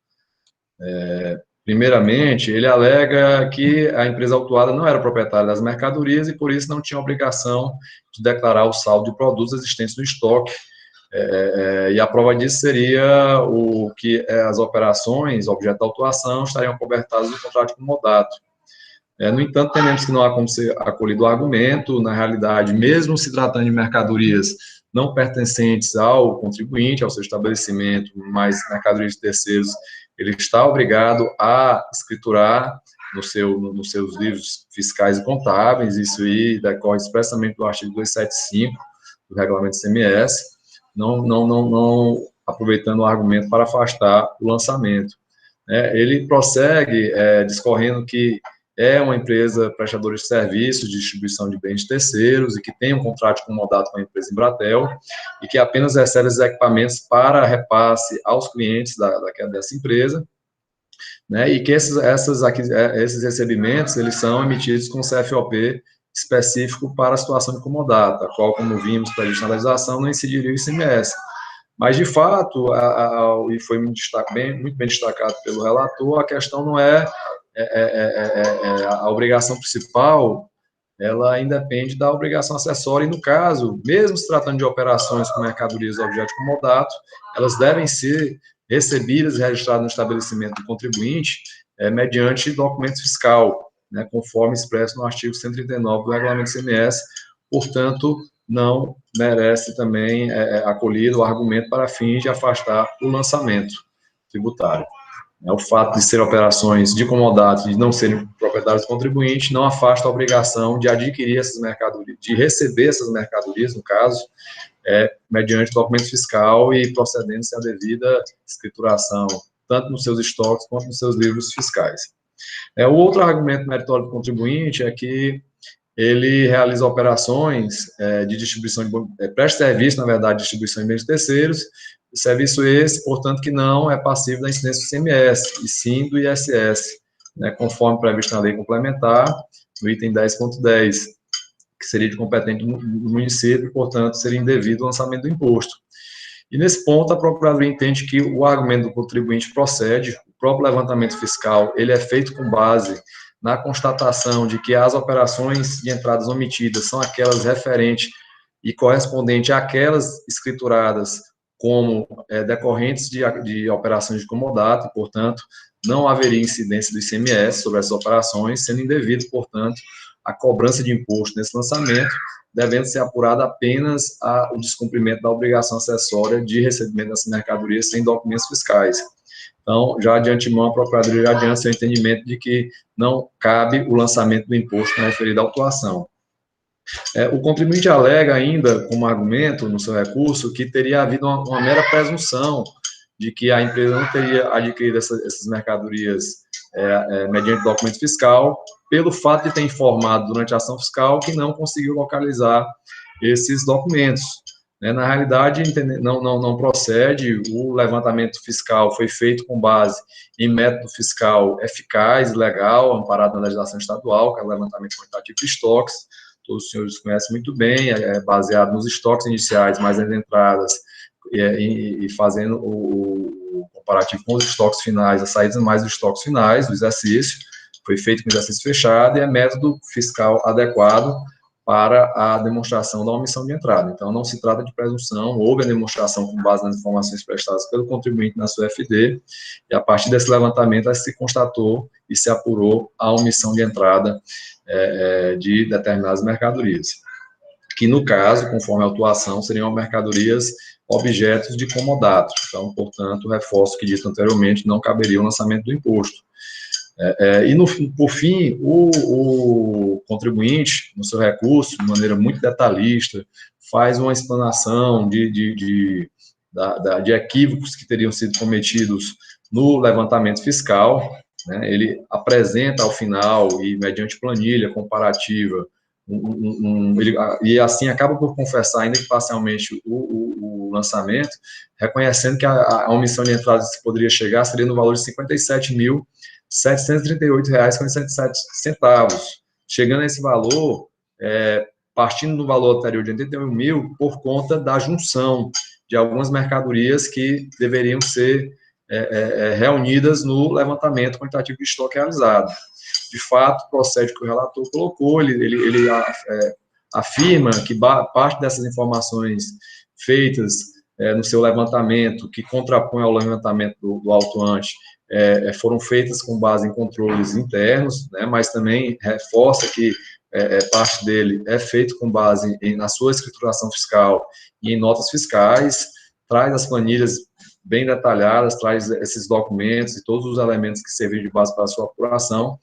Primeiramente, ele alega que a empresa autuada não era proprietária das mercadorias e, por isso, não tinha obrigação de declarar o saldo de produtos existentes no estoque. E a prova disso seria que as operações, objeto da autuação, estariam cobertadas do contrato de comodato. No entanto, tememos que não há como ser acolhido o argumento. Na realidade, mesmo se tratando de mercadorias não pertencentes ao contribuinte, ao seu estabelecimento, mas mercadorias de terceiros, ele está obrigado a escriturar nos seus livros fiscais e contábeis. Isso aí decorre expressamente do artigo 275 do regulamento CMS, não aproveitando o argumento para afastar o lançamento. Ele prossegue discorrendo que é uma empresa prestadora de serviços de distribuição de bens de terceiros e que tem um contrato de comodato com a empresa Embratel e que apenas recebe os equipamentos para repasse aos clientes dessa empresa, né, e que esses recebimentos, eles são emitidos com CFOP específico para a situação de comodato, a qual, como vimos pela legislação, não incidiria o ICMS. Mas, de fato, e foi muito bem destacado pelo relator, a questão não é a obrigação principal, ela independe da obrigação acessória, e no caso, mesmo se tratando de operações com mercadorias objeto de comodato, elas devem ser recebidas e registradas no estabelecimento do contribuinte mediante documento fiscal, né, conforme expresso no artigo 139 do regulamento CMS, portanto, não merece também acolhido o argumento para fins de afastar o lançamento tributário. O fato de serem operações de comodato e de não serem proprietários do contribuinte não afasta a obrigação de adquirir essas mercadorias, de receber essas mercadorias, no caso, mediante documento fiscal e procedendo-se à devida escrituração, tanto nos seus estoques quanto nos seus livros fiscais. O outro argumento meritório do contribuinte é que ele realiza operações de distribuição, presta serviço, na verdade, de distribuição em bens de terceiros, serviço esse, portanto, que não é passível da incidência do ICMS, e sim do ISS, conforme previsto na lei complementar, no item 10.10, que seria de competente do município, portanto, seria indevido o lançamento do imposto. E nesse ponto, a Procuradoria entende que o argumento do contribuinte procede, o próprio levantamento fiscal, ele é feito com base na constatação de que as operações de entradas omitidas são aquelas referentes e correspondentes àquelas escrituradas como decorrentes de operações de comodato, e, portanto, não haveria incidência do ICMS sobre essas operações, sendo indevido, portanto, a cobrança de imposto nesse lançamento, devendo ser apurada apenas o descumprimento da obrigação acessória de recebimento dessas mercadorias sem documentos fiscais. Então, já de antemão, a Procuradoria já adianta seu entendimento de que não cabe o lançamento do imposto na referida autuação. O contribuinte alega ainda, como argumento no seu recurso, que teria havido uma mera presunção de que a empresa não teria adquirido essas mercadorias mediante documento fiscal, pelo fato de ter informado durante a ação fiscal que não conseguiu localizar esses documentos. Na realidade, não procede, o levantamento fiscal foi feito com base em método fiscal eficaz, legal, amparado na legislação estadual, que é o levantamento quantitativo de estoques, todos os senhores conhecem muito bem, baseado nos estoques iniciais, mais as entradas, e fazendo o comparativo com os estoques finais, as saídas mais os estoques finais do exercício, foi feito com exercício fechado, e é método fiscal adequado para a demonstração da omissão de entrada. Então, não se trata de presunção, houve a demonstração com base nas informações prestadas pelo contribuinte na sua FD, e a partir desse levantamento se constatou e se apurou a omissão de entrada de determinadas mercadorias, que no caso, conforme a autuação, seriam mercadorias objetos de comodato. Então, portanto, reforço o que dito anteriormente, não caberia o lançamento do imposto. Por fim, o contribuinte, no seu recurso, de maneira muito detalhista, faz uma explanação de equívocos que teriam sido cometidos no levantamento fiscal. Ele apresenta ao final, e mediante planilha comparativa, e assim acaba por confessar, ainda que parcialmente, o lançamento, reconhecendo que a omissão de entrada que poderia chegar seria no valor de R$ 57.738,47, chegando a esse valor, partindo do valor anterior de 81 mil, por conta da junção de algumas mercadorias que deveriam ser reunidas no levantamento quantitativo de estoque realizado. De fato, procede que o relator colocou, ele afirma que parte dessas informações feitas no seu levantamento, que contrapõe ao levantamento do autuante, foram feitas com base em controles internos, mas também reforça que parte dele é feito com base na sua escrituração fiscal e em notas fiscais, traz as planilhas bem detalhadas, traz esses documentos e todos os elementos que serviram de base para a sua apuração,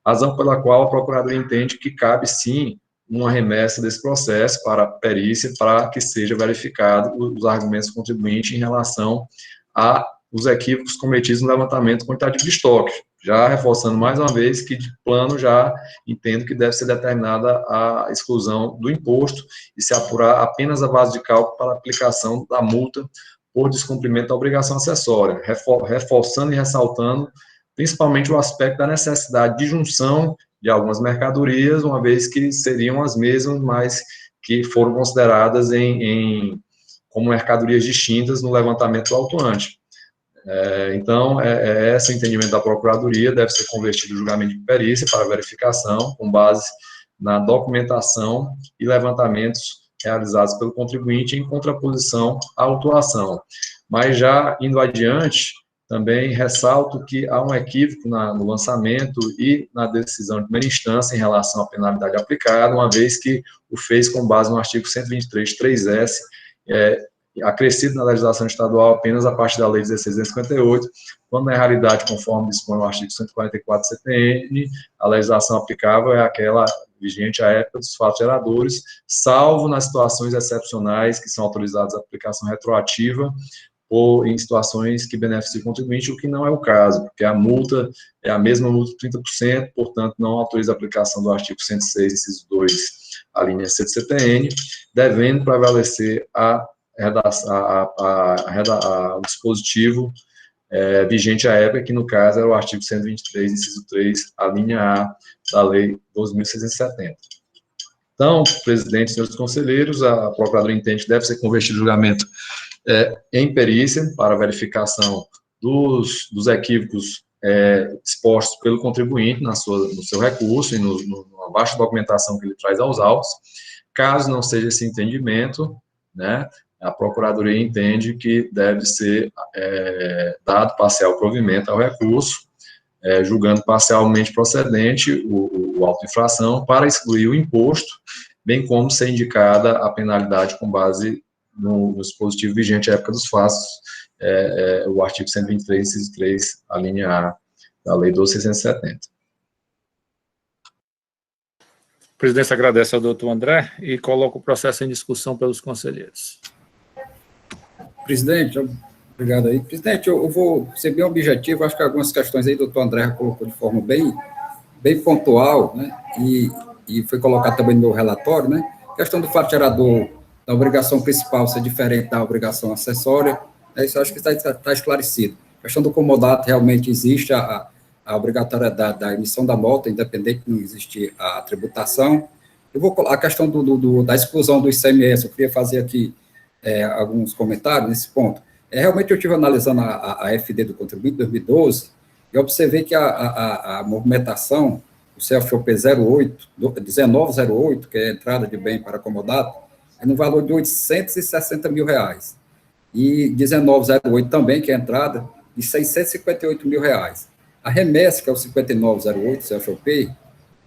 razão pela qual a Procuradoria entende que cabe, sim, uma remessa desse processo para a perícia, para que seja verificado os argumentos do contribuinte em relação aos equívocos cometidos no levantamento quantitativo de estoque. Já reforçando mais uma vez que, de plano, já entendo que deve ser determinada a exclusão do imposto e se apurar apenas a base de cálculo para a aplicação da multa por descumprimento da obrigação acessória, reforçando e ressaltando principalmente o aspecto da necessidade de junção de algumas mercadorias, uma vez que seriam as mesmas, mas que foram consideradas como mercadorias distintas no levantamento do autuante. Então, esse entendimento da Procuradoria deve ser convertido em julgamento de perícia para verificação, com base na documentação e levantamentos realizados pelo contribuinte em contraposição à autuação. Mas já indo adiante, também ressalto que há um equívoco no lançamento e na decisão de primeira instância em relação à penalidade aplicada, uma vez que o fez com base no artigo 123.3s, acrescido na legislação estadual apenas a partir da Lei 16.258, quando, na realidade, conforme dispõe o artigo 144 do CTN, a legislação aplicável é aquela vigente à época dos fatos geradores, salvo nas situações excepcionais que são autorizadas a aplicação retroativa ou em situações que beneficiam o contribuinte, o que não é o caso, porque a multa é a mesma multa de 30%, portanto, não autoriza a aplicação do artigo 106, inciso 2, a linha C do CTN, devendo prevalecer o dispositivo vigente à época, que no caso era o artigo 123, inciso 3, a linha A da Lei 12.670. Então, presidente e senhores conselheiros, a Procuradoria entende que deve ser convertido o julgamento em perícia para verificação dos equívocos expostos pelo contribuinte no seu recurso e na baixa documentação que ele traz aos autos. Caso não seja esse entendimento, né, a Procuradoria entende que deve ser dado parcial provimento ao recurso, julgando parcialmente procedente o auto de infração para excluir o imposto, bem como ser indicada a penalidade com base no dispositivo vigente à época dos fatos, o artigo 123, inciso 3, a linha A da Lei 12.670. A presidência agradece ao doutor André e coloca o processo em discussão pelos conselheiros. Presidente, obrigado aí. Presidente, eu vou ser bem objetivo, acho que algumas questões aí o doutor André colocou de forma bem pontual, né, e foi colocado também no meu relatório, né, questão do fato gerador, da obrigação principal ser diferente da obrigação acessória, isso acho que está esclarecido. A questão do comodato, realmente existe a obrigatoriedade da emissão da nota, independente de não existir a tributação. Eu vou colocar a questão da exclusão do ICMS, eu queria fazer aqui alguns comentários nesse ponto. Realmente eu estive analisando a FD do contribuinte 2012 e observei que a movimentação, o CFOP 1908, que é a entrada de bem para comodato, é no valor de R$860 mil. E 1908 também, que é a entrada, de R$658 mil. A remessa, que é o 5908, CFOP,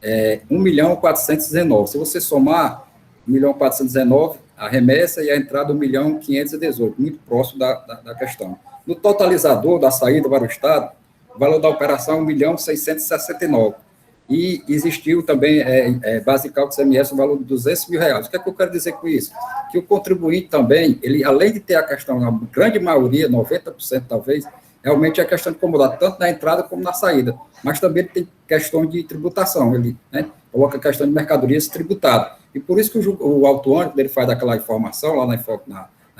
é 1.419. Se você somar 1.419, a remessa e a entrada 1.518, muito próximo da questão. No totalizador da saída para o Estado, o valor da operação é 1.669. E existiu também, base de cálculo do ICMS, o valor de R$200 mil. O que é que eu quero dizer com isso? Que o contribuinte também, ele, além de ter a questão, na grande maioria, 90% talvez, realmente é a questão de comodato, tanto na entrada como na saída, mas também ele tem questão de tributação, ele, né, coloca a questão de mercadorias tributadas. E por isso que o autuante, ele faz aquela informação, lá na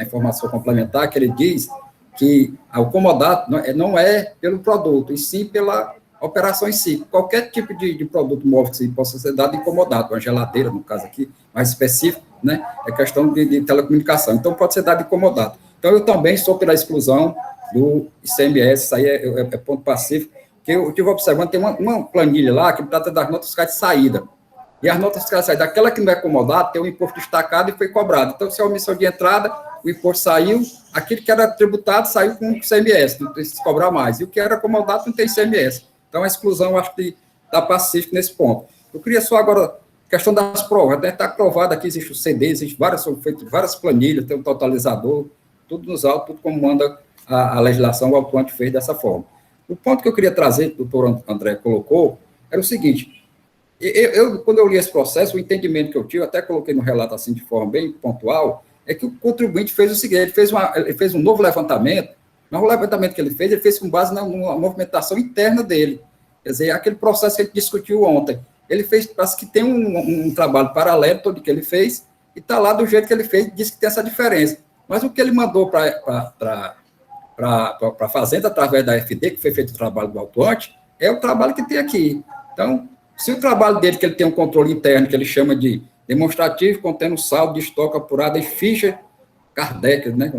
informação complementar, que ele diz que o comodato não é pelo produto, e sim pela operação em si. Qualquer tipo de produto móvel que possa ser dado em comodato, uma geladeira, no caso aqui, mais específico, né, é questão de telecomunicação. Então, pode ser dado em comodato. Então, eu também sou pela exclusão do ICMS, isso aí é ponto pacífico, que eu estive observando, tem uma planilha lá que trata das notas fiscais de saída. E as notas fiscais de saída, aquela que não é comodato, tem um imposto destacado e foi cobrado. Então, se é omissão de entrada, o imposto saiu, aquilo que era tributado saiu com ICMS, não tem que se cobrar mais. E o que era comodato não tem ICMS. Então, a exclusão, acho que está pacífico nesse ponto. Eu queria só agora, questão das provas, até está aprovado aqui, existe o CD, existe várias planilhas, tem um totalizador, tudo nos autos, tudo como manda a legislação, o autuante fez dessa forma. O ponto que eu queria trazer, que o doutor André colocou, era o seguinte, quando eu li esse processo, o entendimento que eu tive, até coloquei no relato assim de forma bem pontual, é que o contribuinte fez o seguinte, ele fez um novo levantamento, mas o levantamento que ele fez com base na movimentação interna dele. Quer dizer, aquele processo que a gente discutiu ontem. Ele fez, parece que tem um trabalho paralelo todo que ele fez, e está lá do jeito que ele fez, diz que tem essa diferença. Mas o que ele mandou para a Fazenda, através da FD, que foi feito o trabalho do autuante, é o trabalho que tem aqui. Então, se o trabalho dele, que ele tem um controle interno, que ele chama de demonstrativo, contendo saldo de estoque apurado em ficha Kardec, né,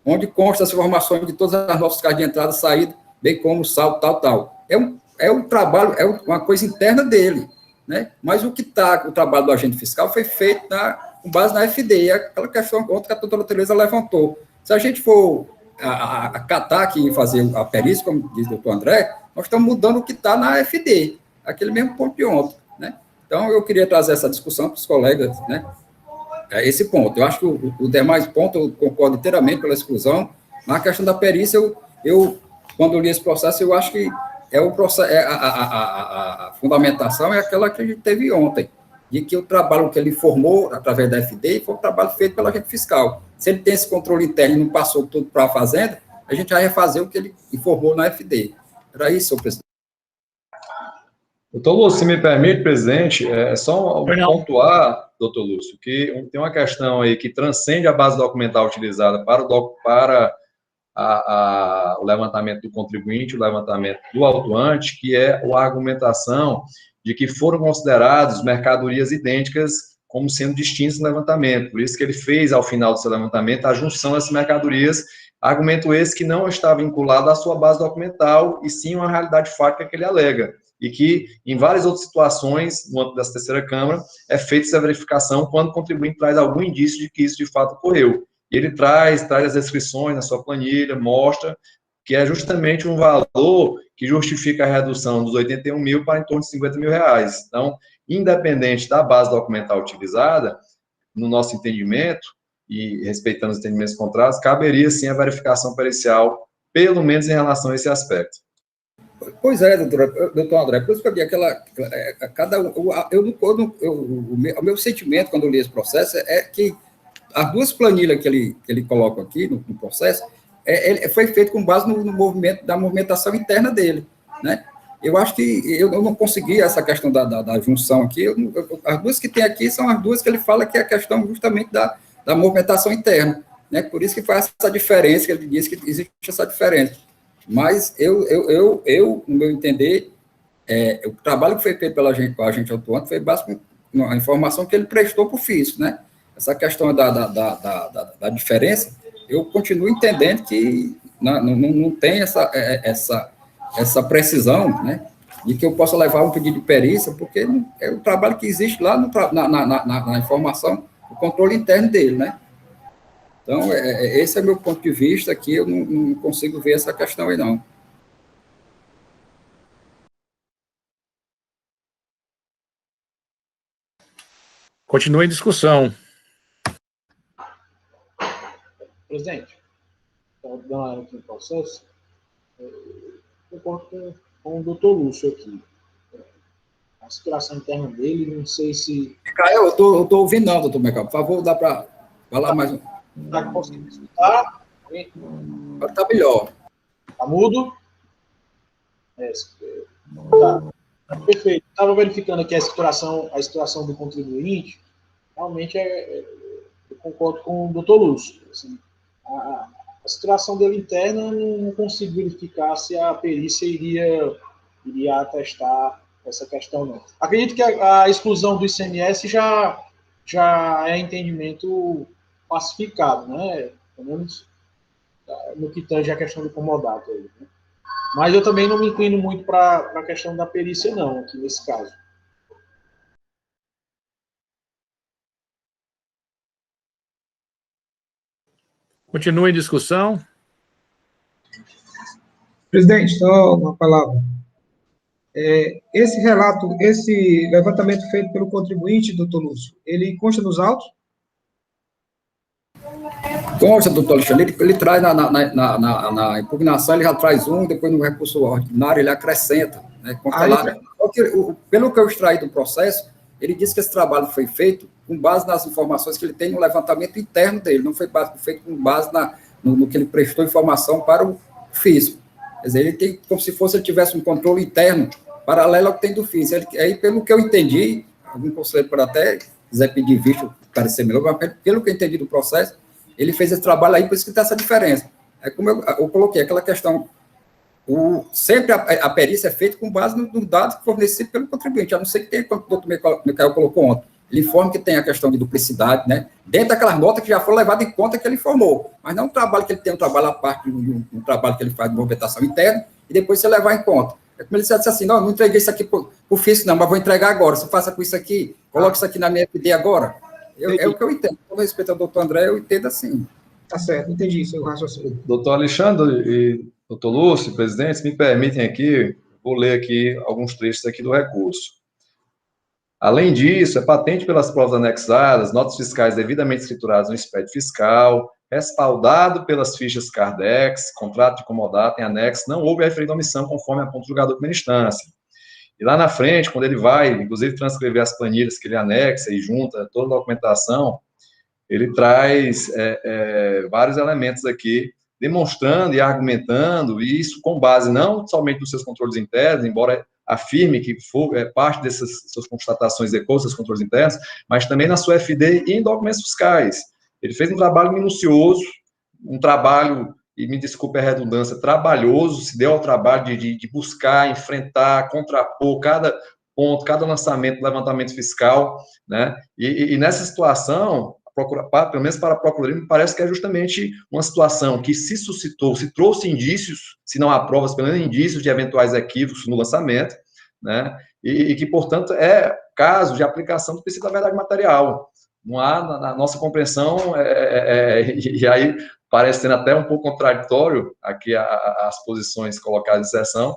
onde consta as informações de todas as nossas casas de entrada e saída, bem como o saldo, tal. É um trabalho, é uma coisa interna dele, né? Mas o trabalho do agente fiscal foi feito com base na FD, aquela questão que a doutora Tereza levantou. Se a gente for acatar aqui e fazer a perícia, como diz o doutor André, nós estamos mudando o que está na FD, aquele mesmo ponto de ontem, né? Então, eu queria trazer essa discussão para os colegas, né? É esse ponto. Eu acho que o demais ponto, eu concordo inteiramente pela exclusão. Na questão da perícia, quando eu li esse processo, eu acho que o processo, a fundamentação é aquela que a gente teve ontem, de que o trabalho que ele informou através da FD foi um trabalho feito pela agente fiscal. Se ele tem esse controle interno e não passou tudo para a Fazenda, a gente vai refazer o que ele informou na FD. Era isso, senhor presidente. Doutor Lúcio, se me permite, presidente, é só pontuar, doutor Lúcio, que tem uma questão aí que transcende a base documental utilizada para o levantamento do contribuinte, o levantamento do autuante, que é a argumentação de que foram consideradas mercadorias idênticas como sendo distintas no levantamento. Por isso que ele fez, ao final do seu levantamento, a junção dessas mercadorias, argumento esse que não está vinculado à sua base documental, e sim uma realidade fática que ele alega, e que, em várias outras situações, no âmbito dessa terceira Câmara, é feita essa verificação quando o contribuinte traz algum indício de que isso, de fato, ocorreu. E ele traz as descrições na sua planilha, mostra que é justamente um valor que justifica a redução dos 81 mil para em torno de 50 mil reais. Então, independente da base documental utilizada, no nosso entendimento, e respeitando os entendimentos contrários, caberia sim a verificação pericial, pelo menos em relação a esse aspecto. Pois é, doutor André, por isso que eu digo o meu sentimento quando eu li esse processo é que as duas planilhas que ele coloca aqui no processo, foi feito com base no movimento, da movimentação interna dele, né? Eu acho que eu não consegui essa questão da junção aqui, as duas que tem aqui são as duas que ele fala que é a questão justamente da movimentação interna, né? Por isso que faz essa diferença, que ele diz que existe essa diferença. Mas no meu entender, o trabalho que foi feito pela agente autuante foi básico na informação que ele prestou para o fisco, né? Essa questão da diferença, eu continuo entendendo que não tem essa precisão, né? De que eu possa levar um pedido de perícia, porque é o trabalho que existe lá na informação, o controle interno dele, né? Então, esse é o meu ponto de vista aqui, eu não consigo ver essa questão aí, não. Continua em discussão. Presidente, para dar uma aqui no processo, eu concordo com o doutor Lúcio aqui. A situação interna dele, não sei se... Micael, eu estou ouvindo não, doutor Micael. Por favor, dá para falar mais um. Está conseguindo escutar? Agora está melhor. Está mudo? Tá. Perfeito. Estava verificando aqui a situação do contribuinte. Realmente, eu concordo com o doutor Lúcio. Assim, a situação dele interna, não consigo verificar se a perícia iria atestar essa questão, não. Acredito que a exclusão do ICMS já é entendimento pacificado, né? Pelo menos no que tange a questão do comodato aí, né? Mas eu também não me inclino muito para a questão da perícia, não, aqui nesse caso. Continua em discussão. Presidente, só uma palavra. Esse relato, esse levantamento feito pelo contribuinte, doutor Lúcio, ele consta nos autos? Consta, doutor Alexandre, ele traz na impugnação, ele já traz um, depois no recurso ordinário ele acrescenta, né? Pelo que eu extraí do processo, ele disse que esse trabalho foi feito com base nas informações que ele tem no levantamento interno dele, não foi feito com base no que ele prestou informação para o fisco. Quer dizer, ele tem como se ele tivesse um controle interno paralelo ao que tem do fisco. Aí, pelo que eu entendi, algum conselheiro pode até quiser pedir visto, parecer melhor, mas pelo que eu entendi do processo, ele fez esse trabalho aí, por isso que tem essa diferença. É como eu coloquei, aquela questão, sempre a perícia é feita com base nos dados fornecidos pelo contribuinte, a não ser que tenha, como o doutor Micael colocou ontem, ele informa que tem a questão de duplicidade, né, dentro daquelas notas que já foram levadas em conta que ele informou, mas não um trabalho que ele tem, um trabalho à parte, um trabalho que ele faz de movimentação interna, e depois você levar em conta. É como ele disse assim, não entreguei isso aqui para o fisco, não, mas vou entregar agora, você faça com isso aqui, coloque isso aqui na minha FD agora. É o que eu entendo. Com respeito ao doutor André, eu entendo assim. Tá certo, entendi seu raciocínio. Doutor Alexandre e doutor Lúcio, presidente, me permitem aqui, vou ler aqui alguns trechos aqui do recurso. Além disso, é patente pelas provas anexadas, notas fiscais devidamente escrituradas no expediente fiscal, respaldado pelas fichas Cardex, contrato de comodato em anexo, não houve a referida omissão conforme aponta o julgador de primeira instância. E lá na frente, quando ele vai, inclusive, transcrever as planilhas que ele anexa e junta toda a documentação, ele traz vários elementos aqui, demonstrando e argumentando, e isso com base não somente nos seus controles internos, embora afirme que parte dessas suas constatações ecoam seus controles internos, mas também na sua FD e em documentos fiscais. Ele fez um trabalho minucioso, um trabalho, e me desculpe a redundância, trabalhoso, se deu ao trabalho de buscar, enfrentar, contrapor cada ponto, cada lançamento, levantamento fiscal, né? E nessa situação, pelo menos para a Procuradoria, me parece que é justamente uma situação que se suscitou, se trouxe indícios, se não há provas, pelo menos indícios de eventuais equívocos no lançamento, né? E que, portanto, é caso de aplicação do princípio da verdade material. Não há, na nossa compreensão, e aí parece sendo até um pouco contraditório aqui as posições colocadas em sessão,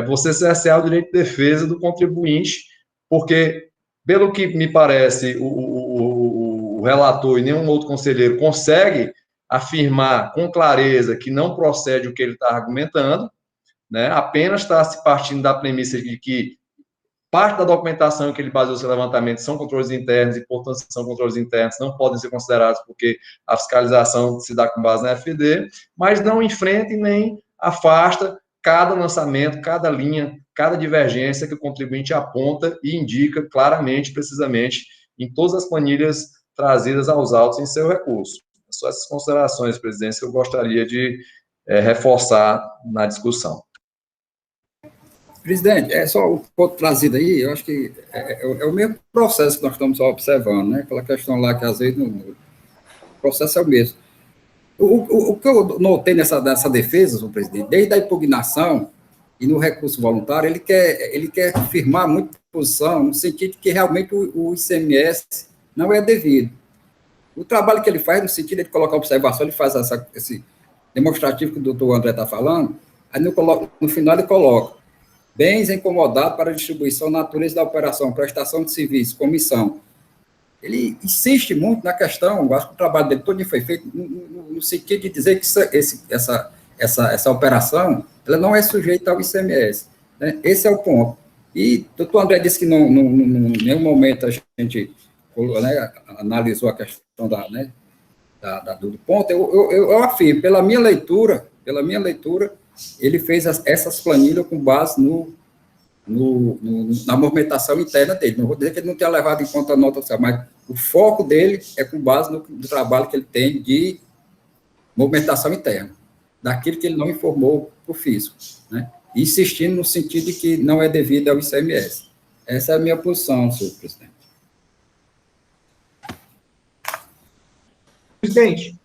você cercear o direito de defesa do contribuinte, porque, pelo que me parece, o relator e nenhum outro conselheiro consegue afirmar com clareza que não procede o que ele está argumentando, né? Apenas está se partindo da premissa de que parte da documentação que ele baseou seu levantamento são controles internos e, portanto, são controles internos, não podem ser considerados porque a fiscalização se dá com base na FD, mas não enfrenta e nem afasta cada lançamento, cada linha, cada divergência que o contribuinte aponta e indica claramente, precisamente, em todas as planilhas trazidas aos autos em seu recurso. Só essas considerações, presidente, que eu gostaria de reforçar na discussão. Presidente, é só o ponto trazido aí, eu acho que é o mesmo processo que nós estamos observando, né? Aquela questão lá que às vezes o processo é o mesmo. O que eu notei nessa defesa, senhor presidente, desde a impugnação e no recurso voluntário, ele quer firmar muita posição no sentido de que realmente o ICMS não é devido. O trabalho que ele faz, no sentido de colocar observação, ele faz esse demonstrativo que o doutor André está falando, aí no final ele coloca bens incomodados para distribuição, natureza da operação, prestação de serviço, comissão. Ele insiste muito na questão, acho que o trabalho dele todo foi feito no sentido de dizer que essa operação ela não é sujeita ao ICMS. Né? Esse é o ponto. E o doutor André disse que em nenhum momento a gente analisou a questão do ponto. Eu afirmo, pela minha leitura, ele fez essas planilhas com base na movimentação interna dele. Não vou dizer que ele não tenha levado em conta a nota oficial, mas o foco dele é com base no trabalho que ele tem de movimentação interna, daquilo que ele não informou para o fisco, né? Insistindo no sentido de que não é devido ao ICMS. Essa é a minha posição, senhor presidente. Presidente.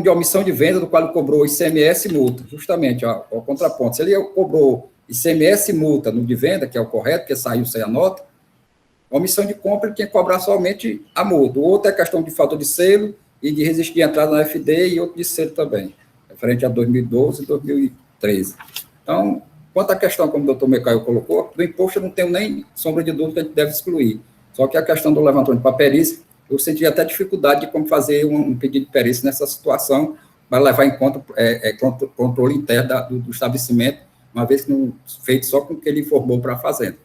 De omissão de venda, do qual ele cobrou ICMS e multa, justamente, o contraponto. Se ele cobrou ICMS e multa no de venda, que é o correto, que saiu sem a nota, omissão de compra, ele tinha que cobrar somente a multa. O outro é questão de falta de selo e de resistir à entrada na FD e outro de selo também, referente a 2012 e 2013. Então, quanto à questão, como o doutor Mecaio colocou, do imposto eu não tenho nem sombra de dúvida que a gente deve excluir. Só que a questão do levantamento para perícia, eu senti até dificuldade de como fazer um pedido de perícia nessa situação, para levar em conta controle interno do estabelecimento, uma vez que não feito só com o que ele informou para a Fazenda.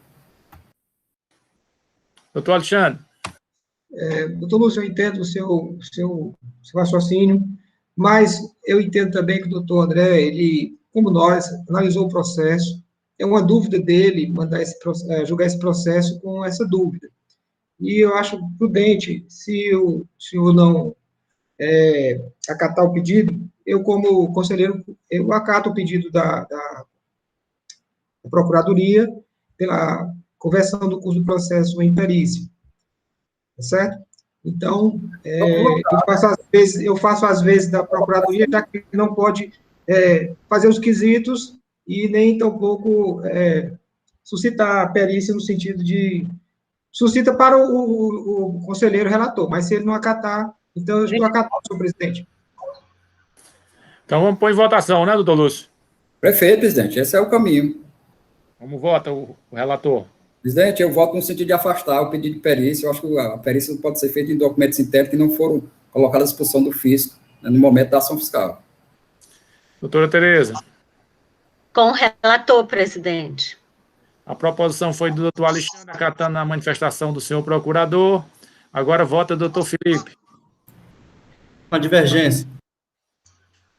Doutor Alexandre. Doutor Lúcio, eu entendo o seu raciocínio, mas eu entendo também que o doutor André, ele, como nós, analisou o processo, é uma dúvida dele julgar esse processo com essa dúvida. E eu acho prudente, se o senhor não acatar o pedido, eu, como conselheiro, eu acato o pedido da Procuradoria pela conversão do curso do processo em perícia. Tá certo? Então, eu faço às vezes da Procuradoria, já que não pode fazer os quesitos e nem tampouco suscitar a perícia no sentido de suscita para o conselheiro relator, mas se ele não acatar, então eu estou acatando, senhor presidente. Então vamos pôr em votação, né, doutor Lúcio? Perfeito, presidente, esse é o caminho. Como vota o relator? Presidente, eu voto no sentido de afastar o pedido de perícia. Eu acho que a perícia não pode ser feita em documentos internos que não foram colocados à disposição do fisco, né, no momento da ação fiscal. Doutora Tereza. Com o relator, presidente. A proposição foi do doutor Alexandre, acatando a manifestação do senhor procurador. Agora vota o doutor Felipe. Com a divergência.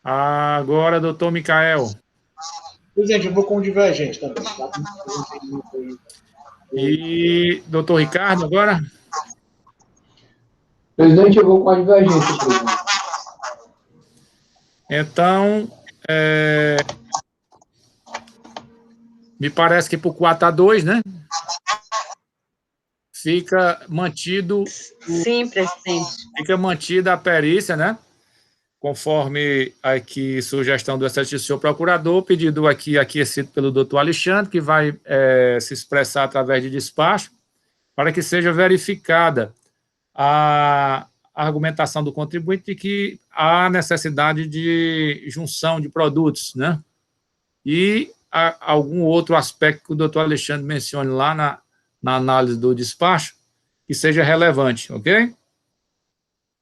Agora, doutor Micael. Presidente, eu vou com o divergente também. Tá? E doutor Ricardo, agora? Presidente, eu vou com a divergência, presidente. Então, me parece que por 4-2, né? Fica mantido... Sim, presidente. Fica mantida a perícia, né? Conforme aqui sugestão do excelentíssimo senhor procurador, pedido aqui aquecido pelo doutor Alexandre, que vai se expressar através de despacho, para que seja verificada a argumentação do contribuinte de que há necessidade de junção de produtos, né? E algum outro aspecto que o doutor Alexandre mencione lá na análise do despacho, que seja relevante, ok?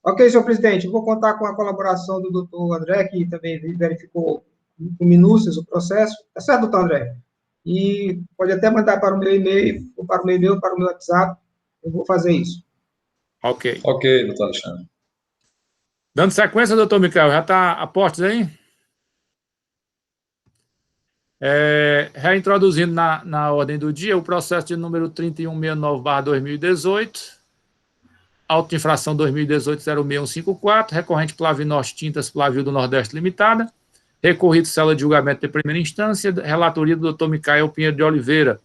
Ok, senhor presidente, eu vou contar com a colaboração do doutor André, que também verificou com minúcias o processo. Tá certo, doutor André? E pode até mandar para o meu e-mail, ou para o meu e-mail, para o meu WhatsApp. Eu vou fazer isso. Ok. Ok, doutor Alexandre. Dando sequência, doutor Micael, já está a postos aí? Reintroduzindo na ordem do dia o processo de número 3169/2018, auto de infração 2018-06154, recorrente Plavinorte Tintas Plavio do Nordeste Limitada, recorrido cela de julgamento de primeira instância, relatoria do doutor Micael Pinheiro de Oliveira,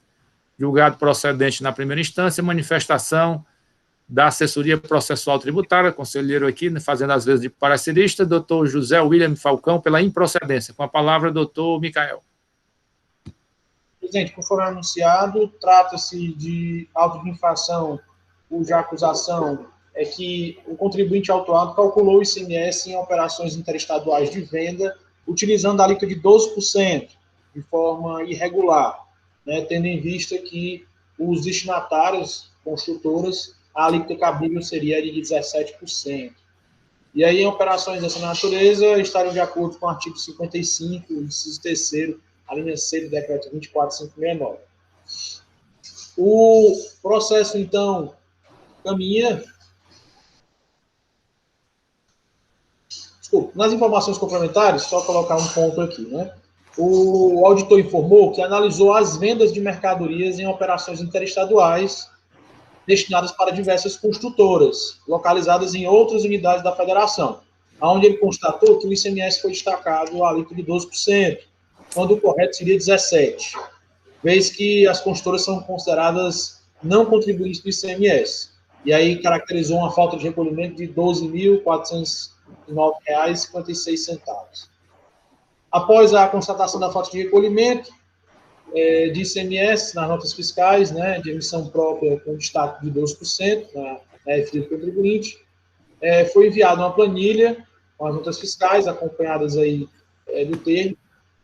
julgado procedente na primeira instância, manifestação da assessoria processual tributária, conselheiro aqui, fazendo as vezes de parecerista, doutor José William Falcão, pela improcedência. Com a palavra, doutor Micael. Presidente, conforme anunciado, trata-se de auto de infração cuja acusação é que o contribuinte autuado calculou o ICMS em operações interestaduais de venda, utilizando a alíquota de 12%, de forma irregular, né, tendo em vista que os destinatários, construtoras, a alíquota cabível seria de 17%. E aí, em operações dessa natureza, estariam de acordo com o artigo 55, inciso 3º, a linha C do decreto 24569. O processo, então, caminha... Desculpa, nas informações complementares, só colocar um ponto aqui, né? O auditor informou que analisou as vendas de mercadorias em operações interestaduais destinadas para diversas construtoras, localizadas em outras unidades da federação, onde ele constatou que o ICMS foi destacado a alíquota de 12%, quando o correto seria 17%, vez que as construtoras são consideradas não contribuintes do ICMS. E aí caracterizou uma falta de recolhimento de R$ 12.409,56. Após a constatação da falta de recolhimento de ICMS nas notas fiscais, né, de emissão própria com destaque de 12% na FI do contribuinte, foi enviada uma planilha com as notas fiscais acompanhadas aí do termo,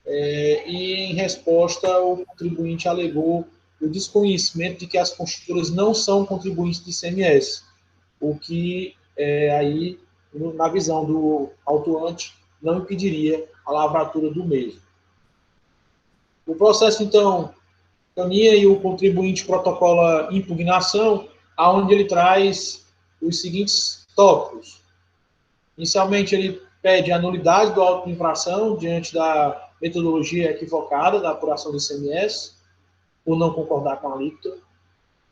e em resposta o contribuinte alegou o desconhecimento de que as construtoras não são contribuintes do ICMS, o que aí, na visão do autuante, não impediria a lavratura do mesmo. O processo, então, caminha e o contribuinte protocola impugnação, aonde ele traz os seguintes tópicos. Inicialmente, ele pede a nulidade do auto de infração diante da metodologia equivocada da apuração do ICMS, por não concordar com a alíquota,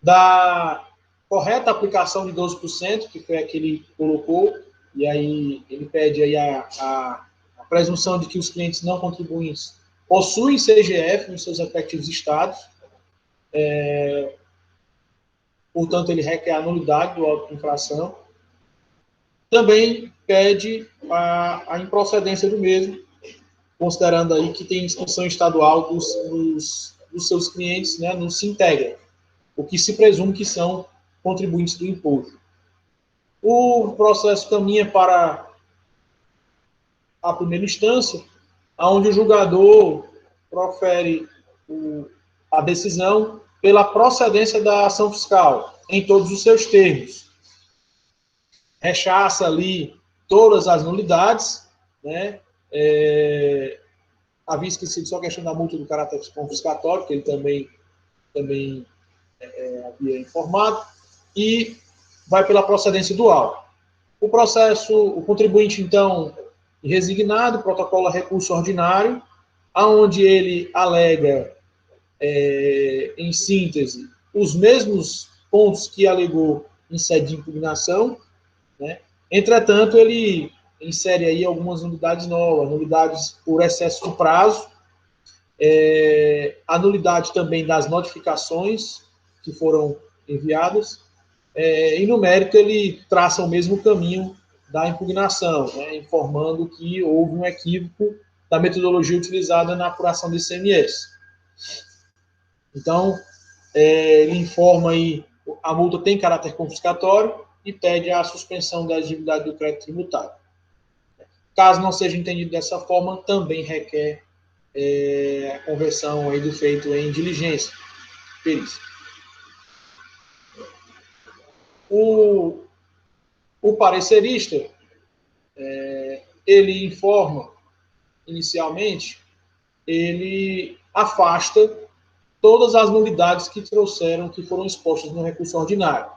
da correta aplicação de 12%, que foi a que ele colocou, e aí ele pede aí a presunção de que os clientes não contribuintes possuem CGF nos seus respectivos estados, portanto, ele requer a nulidade do auto de infração. Também pede a improcedência do mesmo, considerando aí que tem inscrição estadual dos seus clientes, né, no Sintegra, o que se presume que são contribuintes do imposto. O processo caminha para a primeira instância, onde o julgador profere a decisão pela procedência da ação fiscal, em todos os seus termos. Rechaça ali todas as nulidades, né? Havia esquecido só a questão da multa do caráter confiscatório, que ele também havia informado, e vai pela procedência dual. O contribuinte, então, resignado, protocola recurso ordinário, aonde ele alega, em síntese, os mesmos pontos que alegou em sede de impugnação, né? Entretanto, ele insere aí algumas nulidades novas, nulidades por excesso de prazo, a nulidade também das notificações que foram enviadas, e no mérito ele traça o mesmo caminho da impugnação, né, informando que houve um equívoco da metodologia utilizada na apuração do ICMS. Então, ele informa aí, a multa tem caráter confiscatório e pede a suspensão da exigibilidade do crédito tributário. Caso não seja entendido dessa forma, também requer a conversão aí do feito em diligência, perícia. O parecerista, ele informa, inicialmente, ele afasta todas as nulidades que foram expostas no recurso ordinário.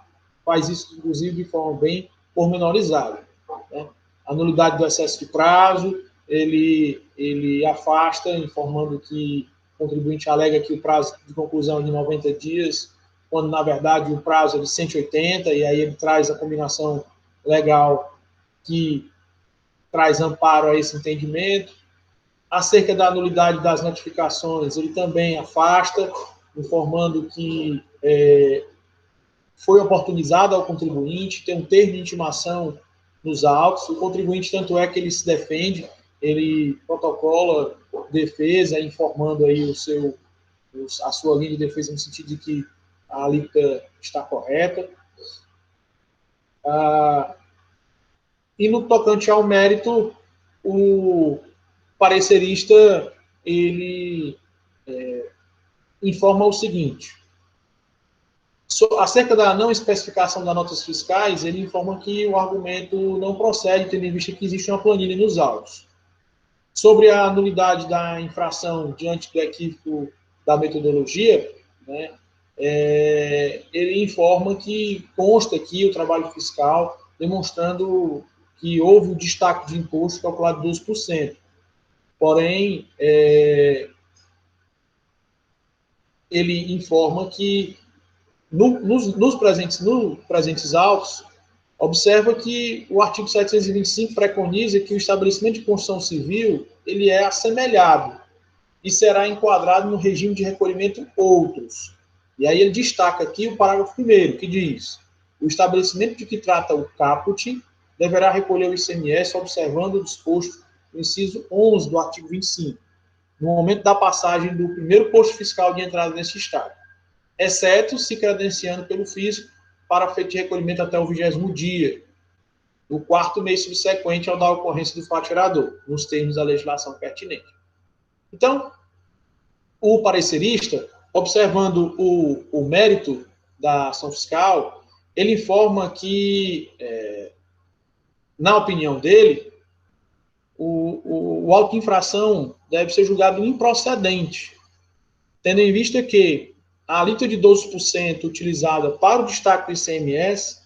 Faz isso, inclusive, de forma bem pormenorizada, né? A nulidade do excesso de prazo, ele afasta, informando que o contribuinte alega que o prazo de conclusão é de 90 dias, quando, na verdade, o prazo é de 180, e aí ele traz a combinação legal que traz amparo a esse entendimento. Acerca da nulidade das notificações, ele também afasta, informando que foi oportunizado ao contribuinte, tem um termo de intimação nos autos, o contribuinte, tanto é que ele se defende, ele protocola defesa, informando aí a sua linha de defesa no sentido de que a alíquota está correta. E no tocante ao mérito, o parecerista, ele informa o seguinte: acerca da não especificação das notas fiscais, ele informa que o argumento não procede, tendo em vista que existe uma planilha nos autos. Sobre a nulidade da infração diante do equívoco da metodologia, né, ele informa que consta aqui o trabalho fiscal, demonstrando que houve um destaque de imposto calculado de 12%. Porém, ele informa que nos presentes autos, observa que o artigo 725 preconiza que o estabelecimento de construção civil ele é assemelhado e será enquadrado no regime de recolhimento outros. E aí ele destaca aqui o parágrafo 1º, que diz: o estabelecimento de que trata o caput deverá recolher o ICMS observando o disposto no inciso 11 do artigo 25, no momento da passagem do primeiro posto fiscal de entrada nesse estado, exceto se credenciando pelo fisco para feito de recolhimento até o 20º dia, do 4º mês subsequente ao da ocorrência do fato gerador, nos termos da legislação pertinente. Então, o parecerista, observando o mérito da ação fiscal, ele informa que, na opinião dele, o auto de infração deve ser julgado improcedente, tendo em vista que a alíquota de 12% utilizada para o destaque do ICMS,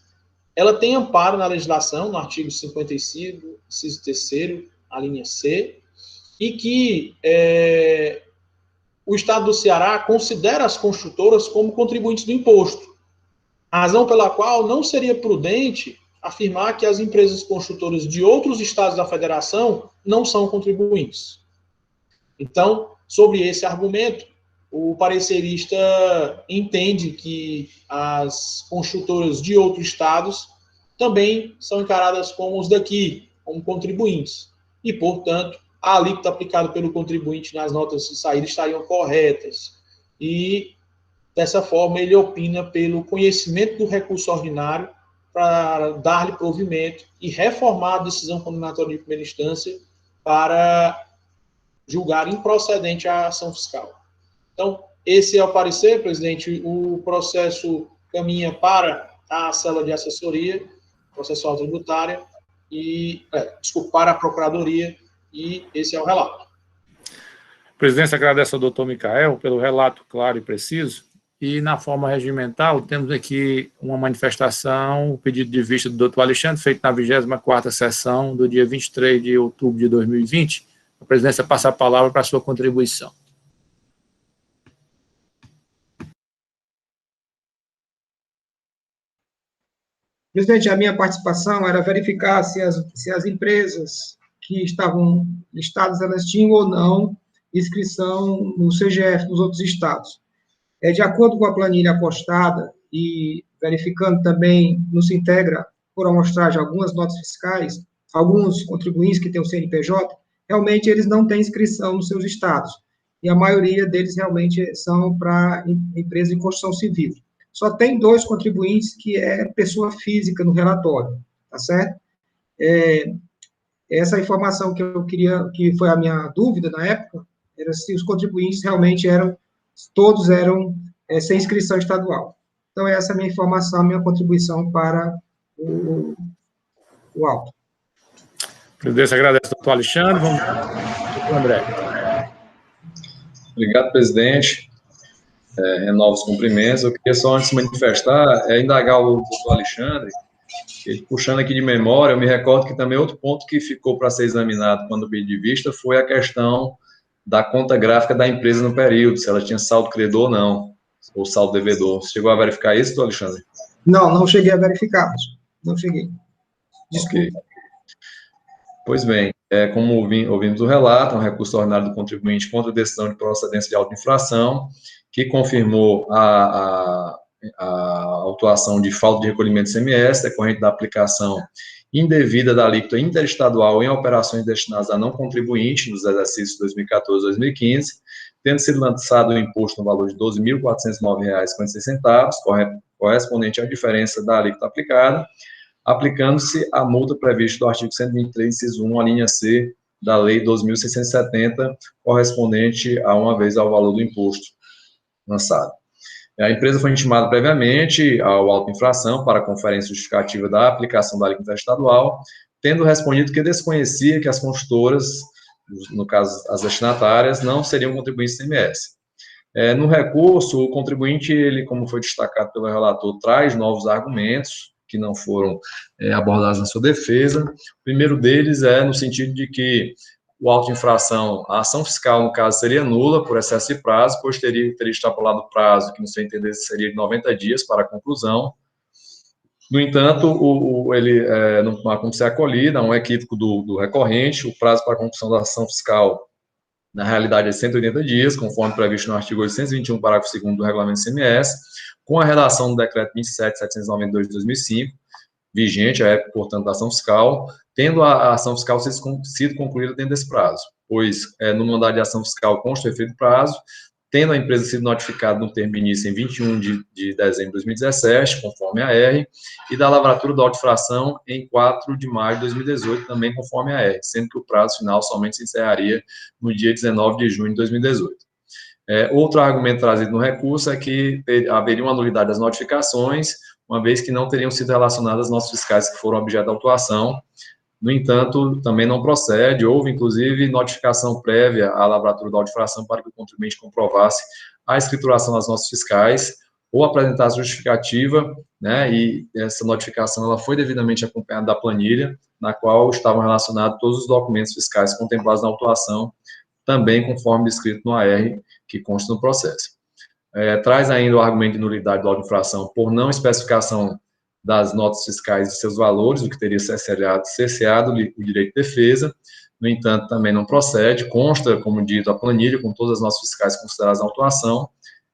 ela tem amparo na legislação, no artigo 55, inciso 3º, a linha C, e que o Estado do Ceará considera as construtoras como contribuintes do imposto, razão pela qual não seria prudente afirmar que as empresas construtoras de outros estados da federação não são contribuintes. Então, sobre esse argumento, o parecerista entende que as construtoras de outros estados também são encaradas como os daqui, como contribuintes, e, portanto, a alíquota aplicada pelo contribuinte nas notas de saída estariam corretas. E, dessa forma, ele opina pelo conhecimento do recurso ordinário para dar-lhe provimento e reformar a decisão condenatória de primeira instância para julgar improcedente a ação fiscal. Então, Esse é o parecer, presidente. O processo caminha para a célula de assessoria processual tributária para a Procuradoria, e esse é o relato. A presidência agradece ao doutor Micael pelo relato claro e preciso, e na forma regimental temos aqui uma manifestação, o pedido de vista do doutor Alexandre, feito na 24ª sessão do dia 23 de outubro de 2020. A presidência passa a palavra para a sua contribuição. Presidente, a minha participação era verificar se as empresas que estavam listadas, elas tinham ou não inscrição no CGF dos outros estados. De acordo com a planilha apostada e verificando também no Sintegra, por amostragem, algumas notas fiscais, alguns contribuintes que têm o CNPJ, realmente eles não têm inscrição nos seus estados. E a maioria deles realmente são para empresas de construção civil. Só tem 2 contribuintes que é pessoa física no relatório, tá certo? Essa informação que eu queria, que foi a minha dúvida na época, era se os contribuintes realmente todos eram sem inscrição estadual. Então, essa é a minha informação, a minha contribuição para o auto. A presidência agradece ao doutor Alexandre. Vamos para o André. Obrigado, presidente. Renovo os cumprimentos. Eu queria só, antes de manifestar, indagar o doutor Alexandre, puxando aqui de memória, eu me recordo que também outro ponto que ficou para ser examinado quando o pedido de vista foi a questão da conta gráfica da empresa no período, se ela tinha saldo credor ou não, ou saldo devedor. Você chegou a verificar isso, doutor Alexandre? Não cheguei a verificar, não cheguei. Desculpa. Okay. Pois bem, como ouvimos o relato, um recurso ordinário do contribuinte contra a decisão de procedência de auto-infração, que confirmou a autuação de falta de recolhimento de ICMS, decorrente da aplicação indevida da alíquota interestadual em operações destinadas a não contribuinte nos exercícios 2014 e 2015, tendo sido lançado o imposto no valor de R$ 12.409,46, correspondente à diferença da alíquota aplicada, aplicando-se a multa prevista do artigo 123, inciso 1, a linha C da Lei 12.670, correspondente a uma vez ao valor do imposto lançado. A empresa foi intimada previamente ao auto-infração para a conferência justificativa da aplicação da alíquota estadual, tendo respondido que desconhecia que as construtoras, no caso as destinatárias, não seriam contribuintes do ICMS. No recurso, o contribuinte, ele, como foi destacado pelo relator, traz novos argumentos que não foram abordados na sua defesa. O primeiro deles é no sentido de que o auto-infração, a ação fiscal, no caso, seria nula por excesso de prazo, pois teria extrapolado o prazo, que, no seu entender, seria de 90 dias para a conclusão. No entanto, ele não há como ser acolhido, há um equívoco do recorrente, o prazo para a conclusão da ação fiscal, na realidade, é de 180 dias, conforme previsto no artigo 821, parágrafo 2º do Regulamento CMS, com a redação do Decreto 27.792 de 2005, vigente, a época, portanto, da ação fiscal, tendo a ação fiscal sido concluída dentro desse prazo, pois no mandado de ação fiscal consta o efeito do prazo, tendo a empresa sido notificada no termo de início em 21 de dezembro de 2017, conforme a R, e da lavratura da auto-infração em 4 de maio de 2018, também conforme a R, sendo que o prazo final somente se encerraria no dia 19 de junho de 2018. Outro argumento trazido no recurso é que haveria uma nulidade das notificações, uma vez que não teriam sido relacionadas notas fiscais que foram objeto da autuação. No entanto, também não procede, houve, inclusive, notificação prévia à lavratura da auto-infração para que o contribuinte comprovasse a escrituração das notas fiscais ou apresentasse justificativa, né, e essa notificação ela foi devidamente acompanhada da planilha, na qual estavam relacionados todos os documentos fiscais contemplados na autuação, também conforme descrito no AR, que consta no processo. Traz ainda o argumento de nulidade da auto-infração por não especificação das notas fiscais e seus valores, o que teria cerceado o direito de defesa. No entanto, também não procede, consta, como dito, a planilha com todas as notas fiscais consideradas na autuação,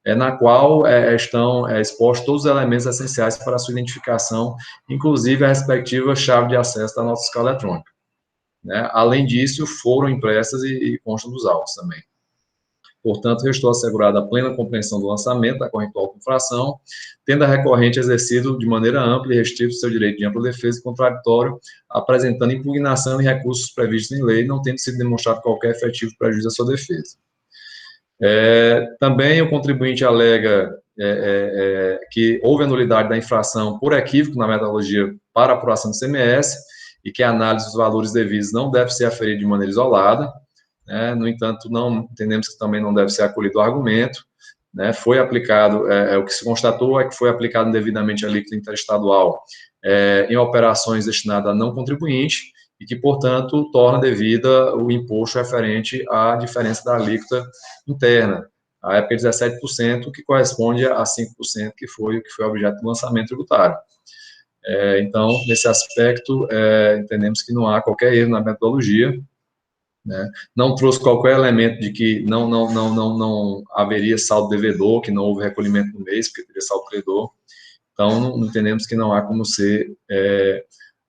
na qual estão expostos todos os elementos essenciais para a sua identificação, inclusive a respectiva chave de acesso da nota fiscal eletrônica. Né? Além disso, foram impressas e constam dos autos também. Portanto, restou assegurada a plena compreensão do lançamento da corrente de auto-infração, tendo a recorrente exercido de maneira ampla e restrito seu direito de ampla defesa e contraditório, apresentando impugnação e recursos previstos em lei, não tendo sido demonstrado qualquer efetivo prejuízo à sua defesa. Também o contribuinte alega que houve anulidade da infração por equívoco na metodologia para apuração do ICMS e que a análise dos valores devidos não deve ser aferida de maneira isolada. No entanto, não entendemos que também não deve ser acolhido o argumento. Foi aplicado, o que se constatou é que foi aplicado indevidamente a alíquota interestadual em operações destinadas a não contribuinte e que, portanto, torna devida o imposto referente à diferença da alíquota interna, a época de 17%, que corresponde a 5%, que foi o que foi objeto do lançamento tributário. Então, nesse aspecto, entendemos que não há qualquer erro na metodologia, não trouxe qualquer elemento de que não haveria saldo devedor, que não houve recolhimento no mês, porque teria saldo credor. Então, não entendemos que não há como ser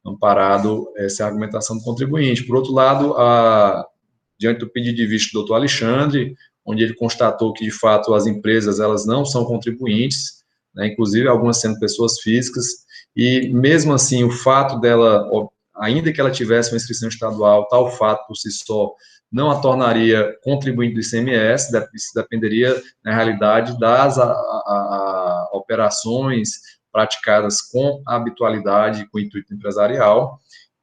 amparado essa argumentação do contribuinte. Por outro lado, diante do pedido de vista do doutor Alexandre, onde ele constatou que, de fato, as empresas elas não são contribuintes, inclusive algumas sendo pessoas físicas, e mesmo assim, o fato dela, ainda que ela tivesse uma inscrição estadual, tal fato por si só não a tornaria contribuinte do ICMS, isso dependeria, na realidade, das operações praticadas com habitualidade, com intuito empresarial.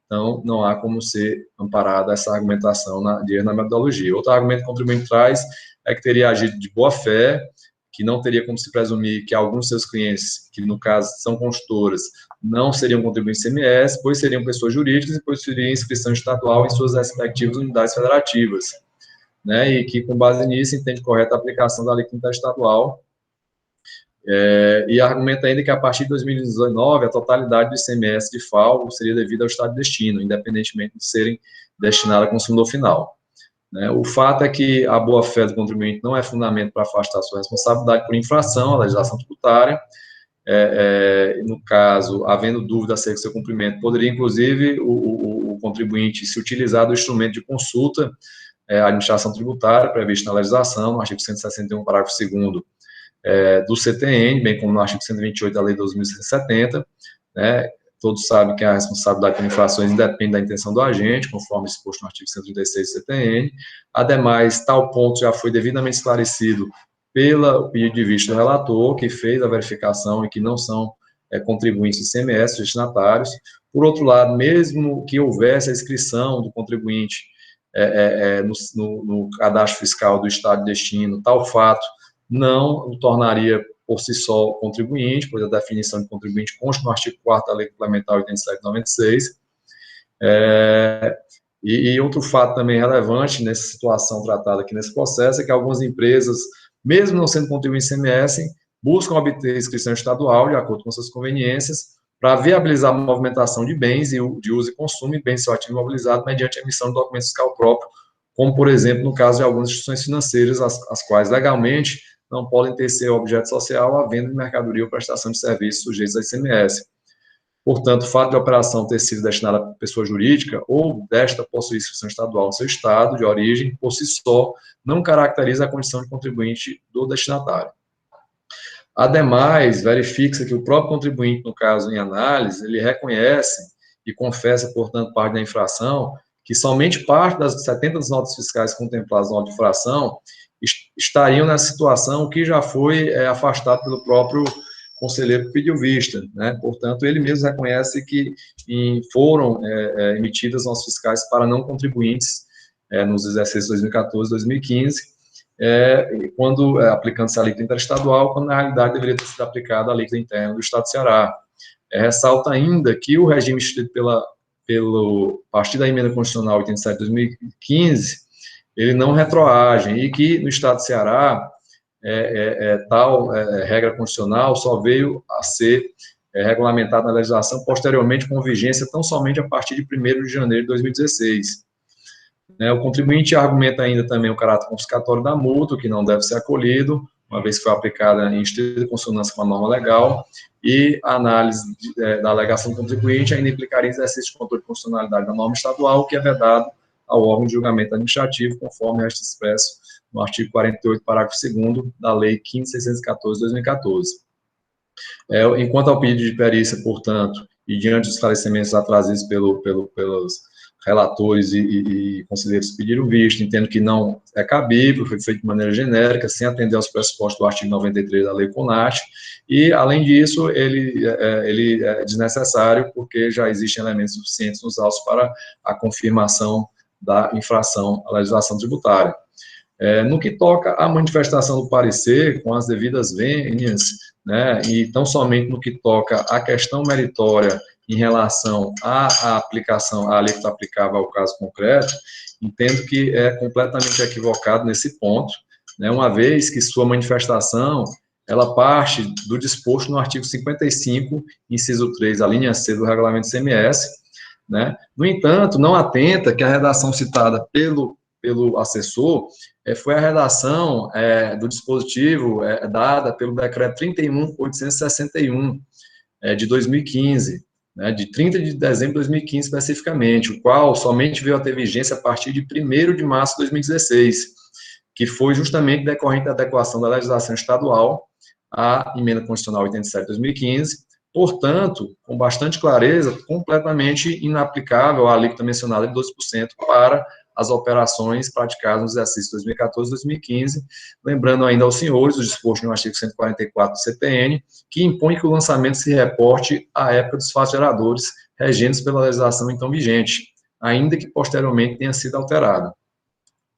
Então, não há como ser amparada essa argumentação na metodologia. Outro argumento que o contribuinte traz é que teria agido de boa fé, que não teria como se presumir que alguns de seus clientes, que no caso são consultoras, não seriam contribuintes ICMS, pois seriam pessoas jurídicas e possuiriam inscrição estadual em suas respectivas unidades federativas, e que, com base nisso, entende correta a aplicação da alíquota interestadual, e argumenta ainda que, a partir de 2019, a totalidade do ICMS de FAO seria devida ao estado de destino, independentemente de serem destinadas ao consumidor final. O fato é que a boa-fé do contribuinte não é fundamento para afastar sua responsabilidade por infração à legislação tributária. No caso, havendo dúvida acerca do seu cumprimento, poderia, inclusive, o contribuinte se utilizar do instrumento de consulta à administração tributária, previsto na legislação, no artigo 161, parágrafo 2º, do CTN, bem como no artigo 128 da Lei 2.170, Todos sabem que a responsabilidade por infrações independe da intenção do agente, conforme exposto no artigo 136 do CTN. Ademais, tal ponto já foi devidamente esclarecido pelo pedido de vista do relator, que fez a verificação e que não são contribuintes ICMS, destinatários. Por outro lado, mesmo que houvesse a inscrição do contribuinte no cadastro fiscal do estado de destino, tal fato não o tornaria por si só contribuinte, pois a definição de contribuinte consta no artigo 4º da Lei Complementar 87/96. E outro fato também relevante nessa situação tratada aqui nesse processo é que algumas empresas, mesmo não sendo contribuintes ICMS, buscam obter inscrição estadual de acordo com suas conveniências para viabilizar a movimentação de bens de uso e consumo e bens de seu ativo imobilizado mediante a emissão de documento fiscal próprio, como, por exemplo, no caso de algumas instituições financeiras, as quais legalmente não podem ter seu objeto social a venda de mercadoria ou prestação de serviços sujeitos a ICMS. Portanto, o fato de a operação ter sido destinada a pessoa jurídica ou desta possuir inscrição estadual no seu estado de origem, por si só, não caracteriza a condição de contribuinte do destinatário. Ademais, verifica-se que o próprio contribuinte, no caso em análise, ele reconhece e confessa, portanto, parte da infração, que somente parte das 70 notas fiscais contempladas na nota de infração estariam nessa situação que já foi afastado pelo próprio conselheiro que pediu vista, Portanto, ele mesmo reconhece que foram emitidas notas fiscais para não contribuintes nos exercícios 2014 e 2015, quando aplicando-se a alíquota interestadual, quando na realidade deveria ter sido aplicada a alíquota interna do Estado do Ceará. Ressalta ainda que o regime instituído pelo partir da emenda constitucional 87 de 2015, ele não retroage, e que no Estado do Ceará, tal regra constitucional só veio a ser regulamentada na legislação posteriormente com vigência tão somente a partir de 1º de janeiro de 2016. O contribuinte argumenta ainda também o caráter confiscatório da multa, que não deve ser acolhido, uma vez que foi aplicada em estrita consonância com a norma legal, e a análise da alegação do contribuinte ainda implicaria exercício de controle de constitucionalidade da norma estadual, que é vedado ao órgão de julgamento administrativo, conforme resta expresso no artigo 48, parágrafo 2º da Lei 15.614 de 2014. Enquanto ao pedido de perícia, portanto, e diante dos esclarecimentos trazidos pelos relatores e conselheiros pediram visto, entendo que não é cabível, foi feito de maneira genérica, sem atender aos pressupostos do artigo 93 da Lei CONAT, e, além disso, ele é desnecessário, porque já existem elementos suficientes nos autos para a confirmação da infração à legislação tributária. No que toca à manifestação do parecer, com as devidas vênias, né, e tão somente no que toca à questão meritória em relação à aplicação, à alíquota aplicável ao caso concreto, entendo que é completamente equivocado nesse ponto, né, uma vez que sua manifestação, ela parte do disposto no artigo 55, inciso 3, a linha C do regulamento CMS, né. No entanto, não atenta que a redação citada pelo assessor foi a redação do dispositivo dada pelo decreto 31.861 de 2015, né, de 30 de dezembro de 2015 especificamente, o qual somente veio a ter vigência a partir de 1º de março de 2016, que foi justamente decorrente da adequação da legislação estadual à emenda constitucional 87 de 2015, portanto, com bastante clareza, completamente inaplicável a alíquota mencionada de 12% para as operações praticadas nos exercícios 2014 e 2015, lembrando ainda aos senhores o disposto no artigo 144 do CPN, que impõe que o lançamento se reporte à época dos fatos geradores, regidos pela legislação então vigente, ainda que posteriormente tenha sido alterada.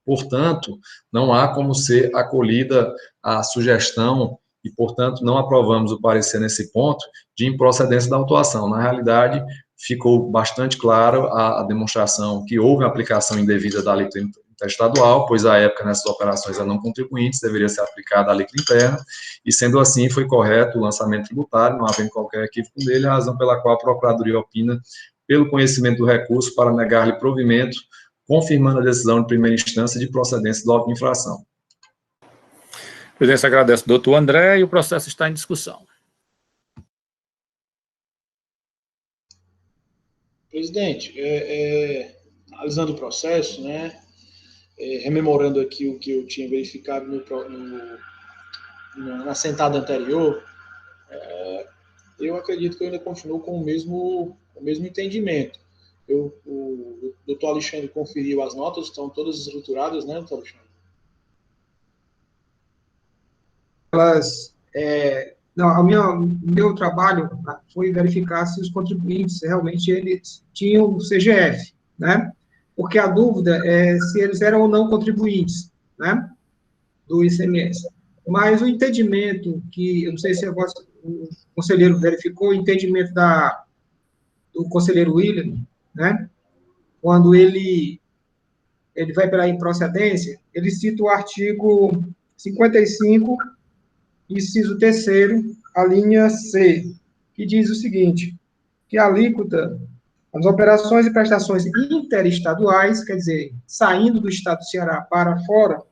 Portanto, não há como ser acolhida a sugestão e, portanto, não aprovamos o parecer nesse ponto de improcedência da autuação. Na realidade, ficou bastante claro a demonstração que houve uma aplicação indevida da alíquota interestadual, pois, à época, nessas operações a não contribuintes, deveria ser aplicada a alíquota interna, e, sendo assim, foi correto o lançamento tributário, não havendo qualquer equívoco nele, a razão pela qual a Procuradoria opina pelo conhecimento do recurso para negar-lhe provimento, confirmando a decisão de primeira instância de procedência do auto de infração. A presidência agradece ao doutor André e o processo está em discussão. Presidente, analisando o processo, né, rememorando aqui o que eu tinha verificado na sentada anterior, eu acredito que eu ainda continuo com o mesmo entendimento. O doutor Alexandre conferiu as notas, estão todas estruturadas, né, doutor Alexandre? Meu trabalho foi verificar se os contribuintes realmente eles tinham o CGF, né? Porque a dúvida é se eles eram ou não contribuintes, né? Do ICMS. Mas o entendimento que, eu não sei se o conselheiro verificou, o entendimento do conselheiro William, né? Quando ele vai pela improcedência, ele cita o artigo 55, inciso 3º, a linha C, que diz o seguinte, que a alíquota, as operações e prestações interestaduais, quer dizer, saindo do estado do Ceará para fora,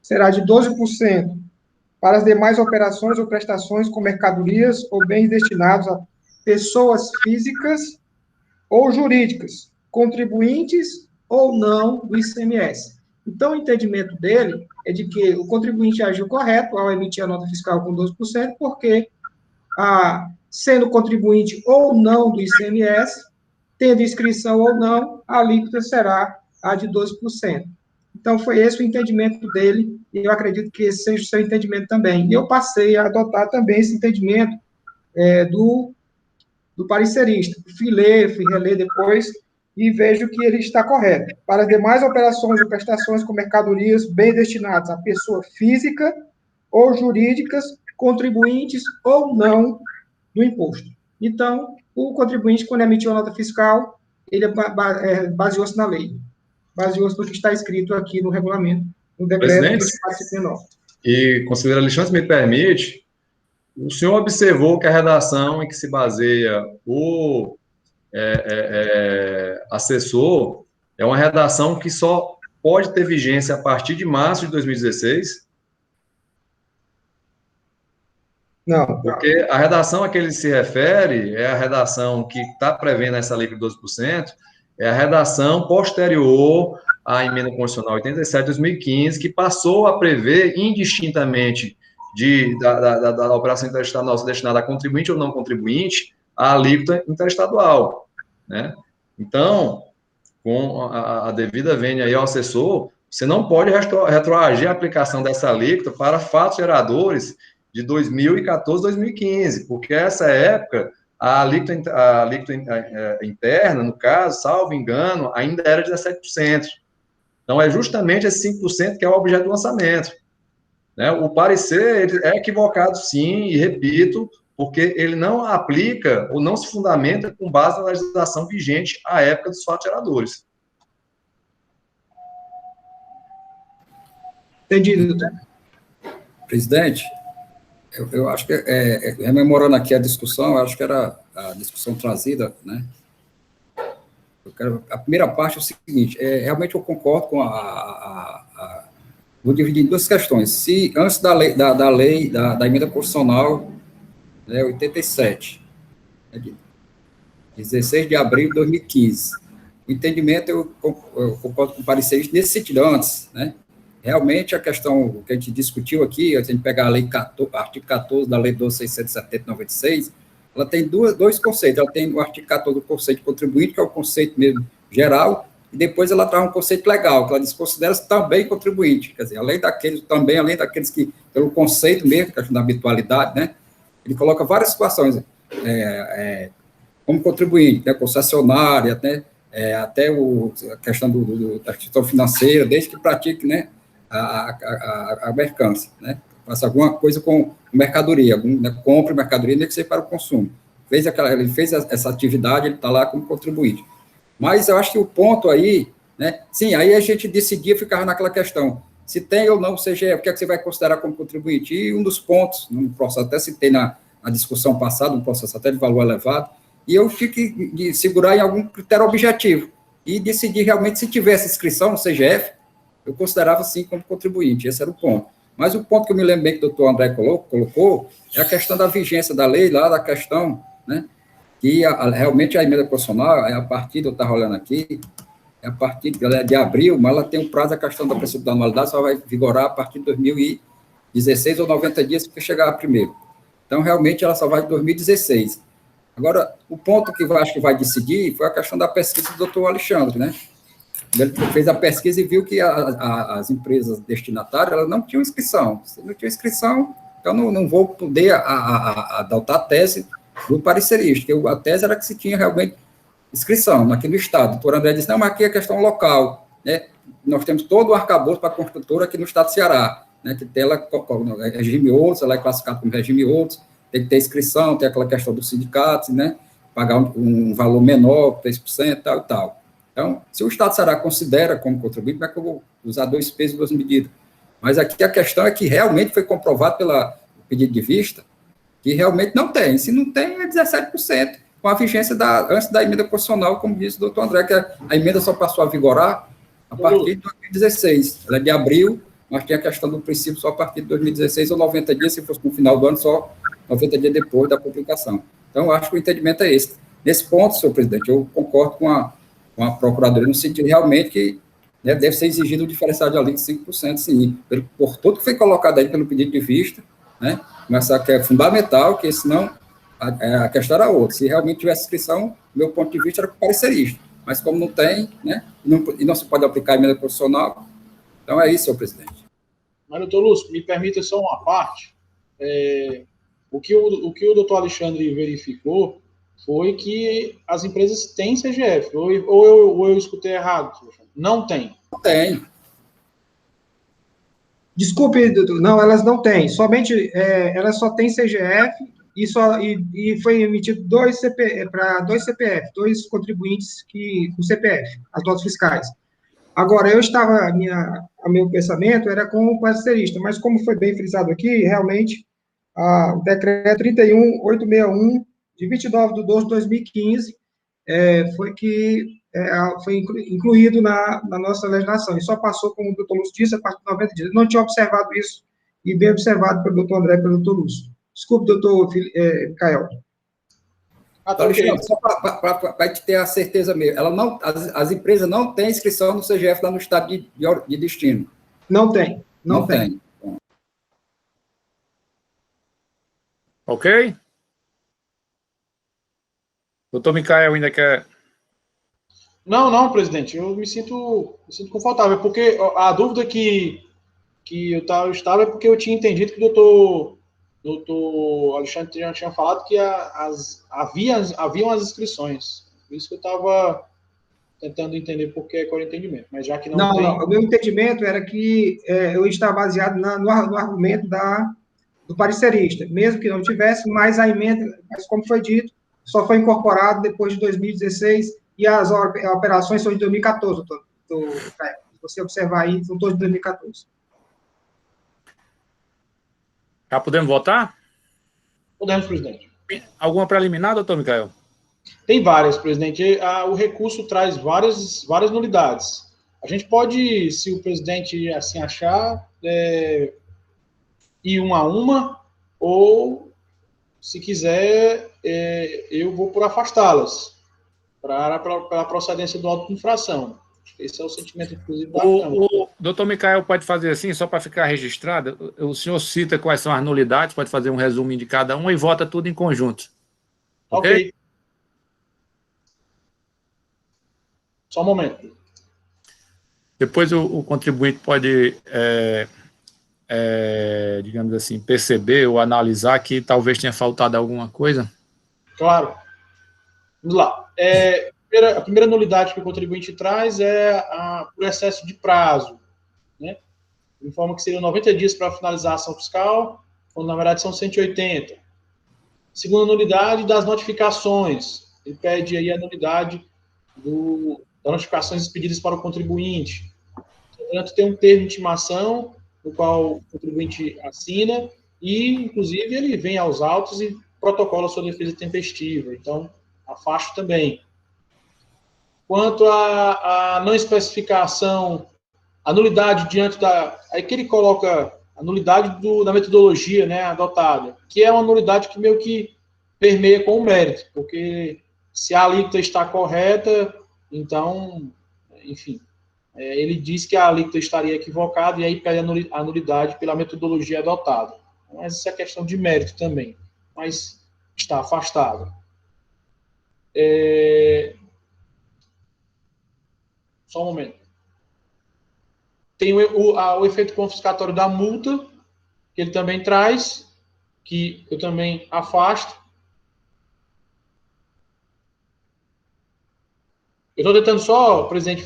será de 12% para as demais operações ou prestações com mercadorias ou bens destinados a pessoas físicas ou jurídicas, contribuintes ou não do ICMS. Então, o entendimento dele é de que o contribuinte agiu correto ao emitir a nota fiscal com 12%, porque, sendo contribuinte ou não do ICMS, tendo inscrição ou não, a alíquota será a de 12%. Então, foi esse o entendimento dele, e eu acredito que esse seja o seu entendimento também. E eu passei a adotar também esse entendimento do parecerista. Fui reler depois, e vejo que ele está correto. Para as demais operações ou prestações com mercadorias bem destinadas a pessoa física ou jurídicas, contribuintes ou não do imposto. Então, o contribuinte, quando emitiu a nota fiscal, ele baseou-se na lei, baseou-se no que está escrito aqui no regulamento, no decreto 2459. E, conselheiro Alexandre, me permite, o senhor observou que a redação em que se baseia o assessor é uma redação que só pode ter vigência a partir de março de 2016? Não. Porque a redação a que ele se refere é a redação que está prevendo essa lei de 12%, é a redação posterior à emenda constitucional 87 de 2015, que passou a prever indistintamente da operação interestadual destinada a contribuinte ou não contribuinte, a alíquota interestadual, né? Então, com a devida vênia aí ao assessor, você não pode retroagir a aplicação dessa alíquota para fatos geradores de 2014, 2015, porque essa época, a alíquota interna, no caso, salvo engano, ainda era 17%. Então, é justamente esse 5% que é o objeto do lançamento. Né? O parecer é equivocado, sim, e repito, porque ele não aplica ou não se fundamenta com base na legislação vigente à época dos fatos geradores. Entendido. Presidente, eu acho que, rememorando aqui a discussão, eu acho que era a discussão trazida, né? A primeira parte é o seguinte, realmente eu concordo com vou dividir em duas questões. Se antes da emenda constitucional, né, 87, né, de 16 de abril de 2015, o entendimento, eu concordo com o parecer nesse sentido, antes, né? Realmente, a questão que a gente discutiu aqui, a gente pegar a lei 14, artigo 14 da lei 12.670 de 96, ela tem dois conceitos. Ela tem o artigo 14, o conceito de contribuinte, que é o conceito mesmo geral, e depois ela traz um conceito legal, que ela desconsidera-se também contribuinte. Quer dizer, além daqueles que, pelo conceito mesmo, questão da habitualidade, né, ele coloca várias situações, como contribuinte, né, concessionária, né, até a questão da instituição financeira, desde que pratique, né, a mercância, né, faça alguma coisa com mercadoria, né, compre mercadoria, nem que seja para o consumo. Ele fez essa atividade, ele está lá como contribuinte. Mas eu acho que o ponto aí, né, sim, aí a gente decidia, ficava naquela questão, se tem ou não o CGF, o que é que você vai considerar como contribuinte? E um dos pontos, no processo, até citei na discussão passada, um processo até de valor elevado, e eu tive de segurar em algum critério objetivo, e decidir realmente, se tivesse inscrição no CGF, eu considerava, sim, como contribuinte, esse era o ponto. Mas o ponto que eu me lembro bem que o doutor André colocou é a questão da vigência da lei, lá da questão, né, que realmente a emenda constitucional, a partir, eu estava olhando aqui, é a partir de abril, mas ela tem um prazo, a questão da princípio da anualidade só vai vigorar a partir de 2016 ou 90 dias, que chegar primeiro. Então, realmente, ela só vai em 2016. Agora, o ponto que eu acho que vai decidir foi a questão da pesquisa do doutor Alexandre, né? Ele fez a pesquisa e viu que as empresas destinatárias, elas não tinham inscrição. Se não tinha inscrição, então não vou poder adotar a tese do parecerista, que a tese era que se tinha realmente inscrição aqui no Estado. O doutor André disse, não, mas aqui é questão local, né? Nós temos todo o arcabouço para a construtora aqui no Estado do Ceará, né? Que tem ela, regime outros, ela é classificada como regime outros, tem que ter inscrição, tem aquela questão dos sindicatos, né? Pagar um valor menor, 3%, tal e tal. Então, se o Estado do Ceará considera como contribuinte, como é que eu vou usar 2 pesos e 2 medidas? Mas aqui a questão é que realmente foi comprovado pelo pedido de vista que realmente não tem. Se não tem, é 17%, com a vigência antes da emenda constitucional, como disse o doutor André, que a emenda só passou a vigorar a partir de 2016. Ela é de abril, mas tem a questão do princípio só a partir de 2016 ou 90 dias, se fosse no final do ano, só 90 dias depois da publicação. Então, eu acho que o entendimento é esse. Nesse ponto, senhor presidente, eu concordo com a Procuradoria, no sentido realmente que, né, deve ser exigido o diferencial de alíquota de 5%, sim, por tudo que foi colocado aí pelo pedido de vista, né, mas que é fundamental, que senão a questão era outra. Se realmente tivesse inscrição, meu ponto de vista era parecerista, mas como não tem, né, e não se pode aplicar a emenda constitucional, então é isso, senhor presidente. Mas, doutor Lúcio, me permita só uma parte. O que o doutor Alexandre verificou foi que as empresas têm CGF, ou eu escutei errado? Não tem. Não tem. Desculpe, doutor, não, elas não têm, somente, elas só têm CGF e foi emitido para 2 CPF, 2 contribuintes com CPF, as notas fiscais. Agora, meu pensamento era com o parcerista, mas como foi bem frisado aqui, realmente, o decreto 31861, de 29/12/2015, foi incluído na nossa legislação, e só passou, como o doutor Lúcio disse, a partir de 90 dias. Eu não tinha observado isso, e bem observado pelo doutor André e pelo doutor Lúcio. Desculpe, doutor Caio. Alexandre, só para te ter a certeza mesmo, as empresas não têm inscrição no CGF lá no estado de destino. Não tem, não tem. Ok? Doutor Micael ainda quer... Não, presidente, eu me sinto confortável, porque a dúvida que eu estava é porque eu tinha entendido que o doutor Alexandre já tinha falado que haviam as inscrições. Por isso que eu estava tentando entender por que é o entendimento, mas já que não tem... Não, o meu entendimento era que eu estava baseado no argumento do parecerista, mesmo que não tivesse, mas a emenda, mas como foi dito, só foi incorporado depois de 2016 e as operações são de 2014, se você observar aí, são todas de 2014. Já podemos votar? Podemos, presidente. Alguma preliminar, doutor Micael? Tem várias, presidente. O recurso traz várias nulidades. A gente pode, se o presidente assim achar, ir uma a uma, ou, se quiser, eu vou por afastá-las, para a procedência do auto de infração. Esse é o sentimento, inclusive, da Câmara. O doutor Micael pode fazer assim, só para ficar registrado, o senhor cita quais são as nulidades, pode fazer um resumo de cada uma e vota tudo em conjunto. Ok? Só um momento. Depois o contribuinte pode, digamos assim, perceber ou analisar que talvez tenha faltado alguma coisa. Claro. Vamos lá. A primeira nulidade que o contribuinte traz é por excesso de prazo, né? Informa que seriam 90 dias para finalizar a ação fiscal, quando na verdade são 180. Segunda nulidade, das notificações. Ele pede aí a nulidade das notificações expedidas para o contribuinte. Portanto, tem um termo de intimação, no qual o contribuinte assina, e, inclusive, ele vem aos autos e protocola sua defesa tempestiva. Então, afasto também. Quanto à não especificação, a nulidade diante aí que ele coloca a nulidade da metodologia, né, adotada, que é uma nulidade que meio que permeia com o mérito, porque se a alíquota está correta, então, enfim, ele diz que a alíquota estaria equivocada e aí pede a nulidade pela metodologia adotada. Mas isso é questão de mérito também, mas está afastado. Só um momento. Tem o efeito confiscatório da multa, que ele também traz, que eu também afasto. Eu estou tentando só, presidente,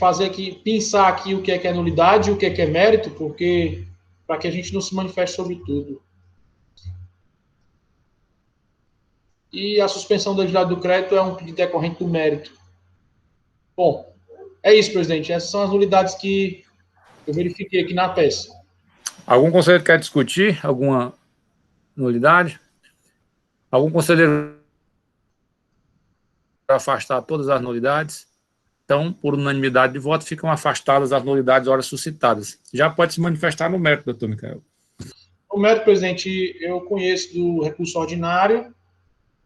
pensar aqui o que é nulidade e o que é mérito, porque para que a gente não se manifeste sobre tudo. E a suspensão da legalidade do crédito é um pedido decorrente do mérito. Bom, é isso, presidente. Essas são as nulidades que eu verifiquei aqui na peça. Algum conselheiro quer discutir alguma nulidade? Algum conselheiro quer afastar todas as nulidades? Então, por unanimidade de voto, ficam afastadas as nulidades horas suscitadas. Já pode se manifestar no mérito, doutor Micael. O mérito, presidente, eu conheço do recurso ordinário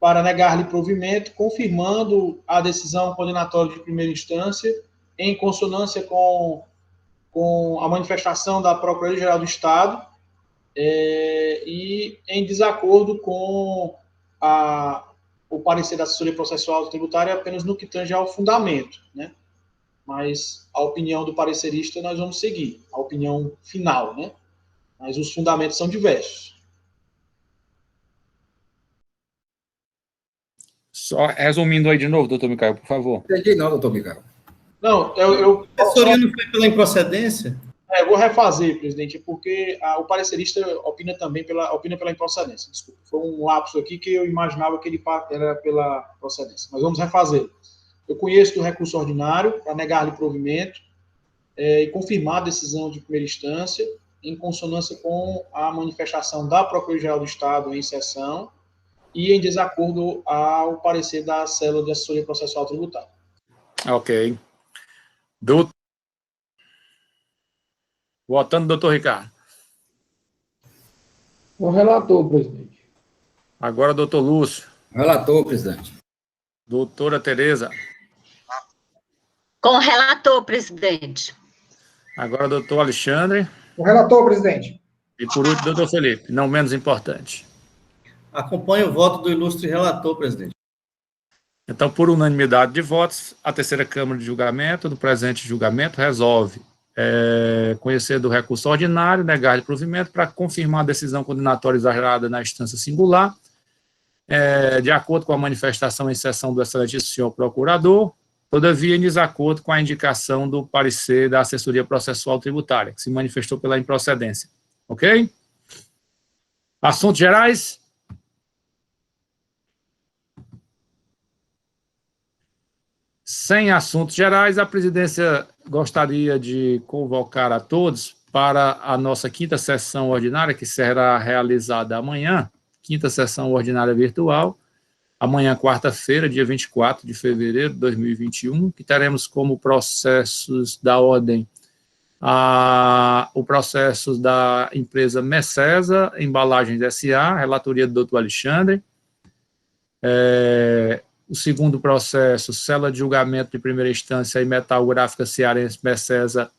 para negar-lhe provimento, confirmando a decisão condenatória de primeira instância, em consonância com a manifestação da Procuradoria-Geral do Estado e em desacordo com o parecer da assessoria processual tributária apenas no que tange ao fundamento, né? Mas a opinião do parecerista nós vamos seguir, a opinião final, né? Mas os fundamentos são diversos. Só resumindo aí de novo, doutor Micael, por favor. Entendi não, doutor Micael. Não, A assessoria não foi pela improcedência? Eu vou refazer, presidente, porque o parecerista opina também pela improcedência. Desculpa, foi um lapso aqui que eu imaginava que ele era pela procedência. Mas vamos refazer. Eu conheço do recurso ordinário para negar-lhe provimento e confirmar a decisão de primeira instância em consonância com a manifestação da Procuradoria-Geral do Estado em sessão e em desacordo ao parecer da célula de assessoria processual tributária. Ok. Votando, doutor Ricardo. O relator, presidente. Agora, doutor Lúcio. Relator, presidente. Doutora Tereza. Com o relator, presidente. Agora, doutor Alexandre. O relator, presidente. E, por último, doutor Felipe, não menos importante. Acompanho o voto do ilustre relator, presidente. Então, por unanimidade de votos, a terceira Câmara de Julgamento, do presente julgamento, resolve conhecer do recurso ordinário, negar-lhe provimento para confirmar a decisão condenatória exagerada na instância singular, de acordo com a manifestação em sessão do excelentíssimo senhor procurador, todavia em desacordo com a indicação do parecer da assessoria processual tributária, que se manifestou pela improcedência. Ok? Assuntos gerais? Sem assuntos gerais, a presidência gostaria de convocar a todos para a nossa quinta sessão ordinária, que será realizada amanhã, quinta sessão ordinária virtual, amanhã, quarta-feira, dia 24 de fevereiro de 2021, que teremos como processos da ordem o processo da empresa Messesa, Embalagens S.A., relatoria do doutor Alexandre. O segundo processo, cela de julgamento de primeira instância e metalgráfica cearense Messesa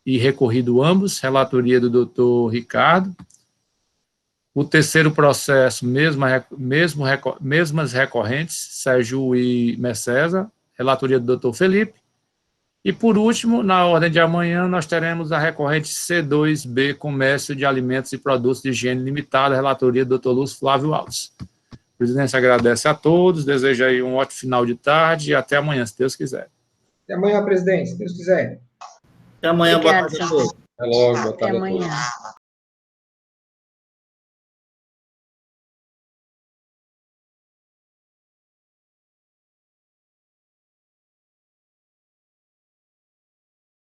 e recorrido ambos, relatoria do doutor Ricardo. O terceiro processo, mesmas recorrentes, Sérgio e Messesa, relatoria do doutor Felipe. E, por último, na ordem de amanhã, nós teremos a recorrente C2B, Comércio de Alimentos e Produtos de Higiene Limitada, relatoria do doutor Lúcio Flávio Alves. A presidência agradece a todos, deseja aí um ótimo final de tarde e até amanhã, se Deus quiser. Até amanhã, presidente, se Deus quiser. Até amanhã, boa Obrigada, tarde a todos. Até logo, boa tarde Até a todos. amanhã.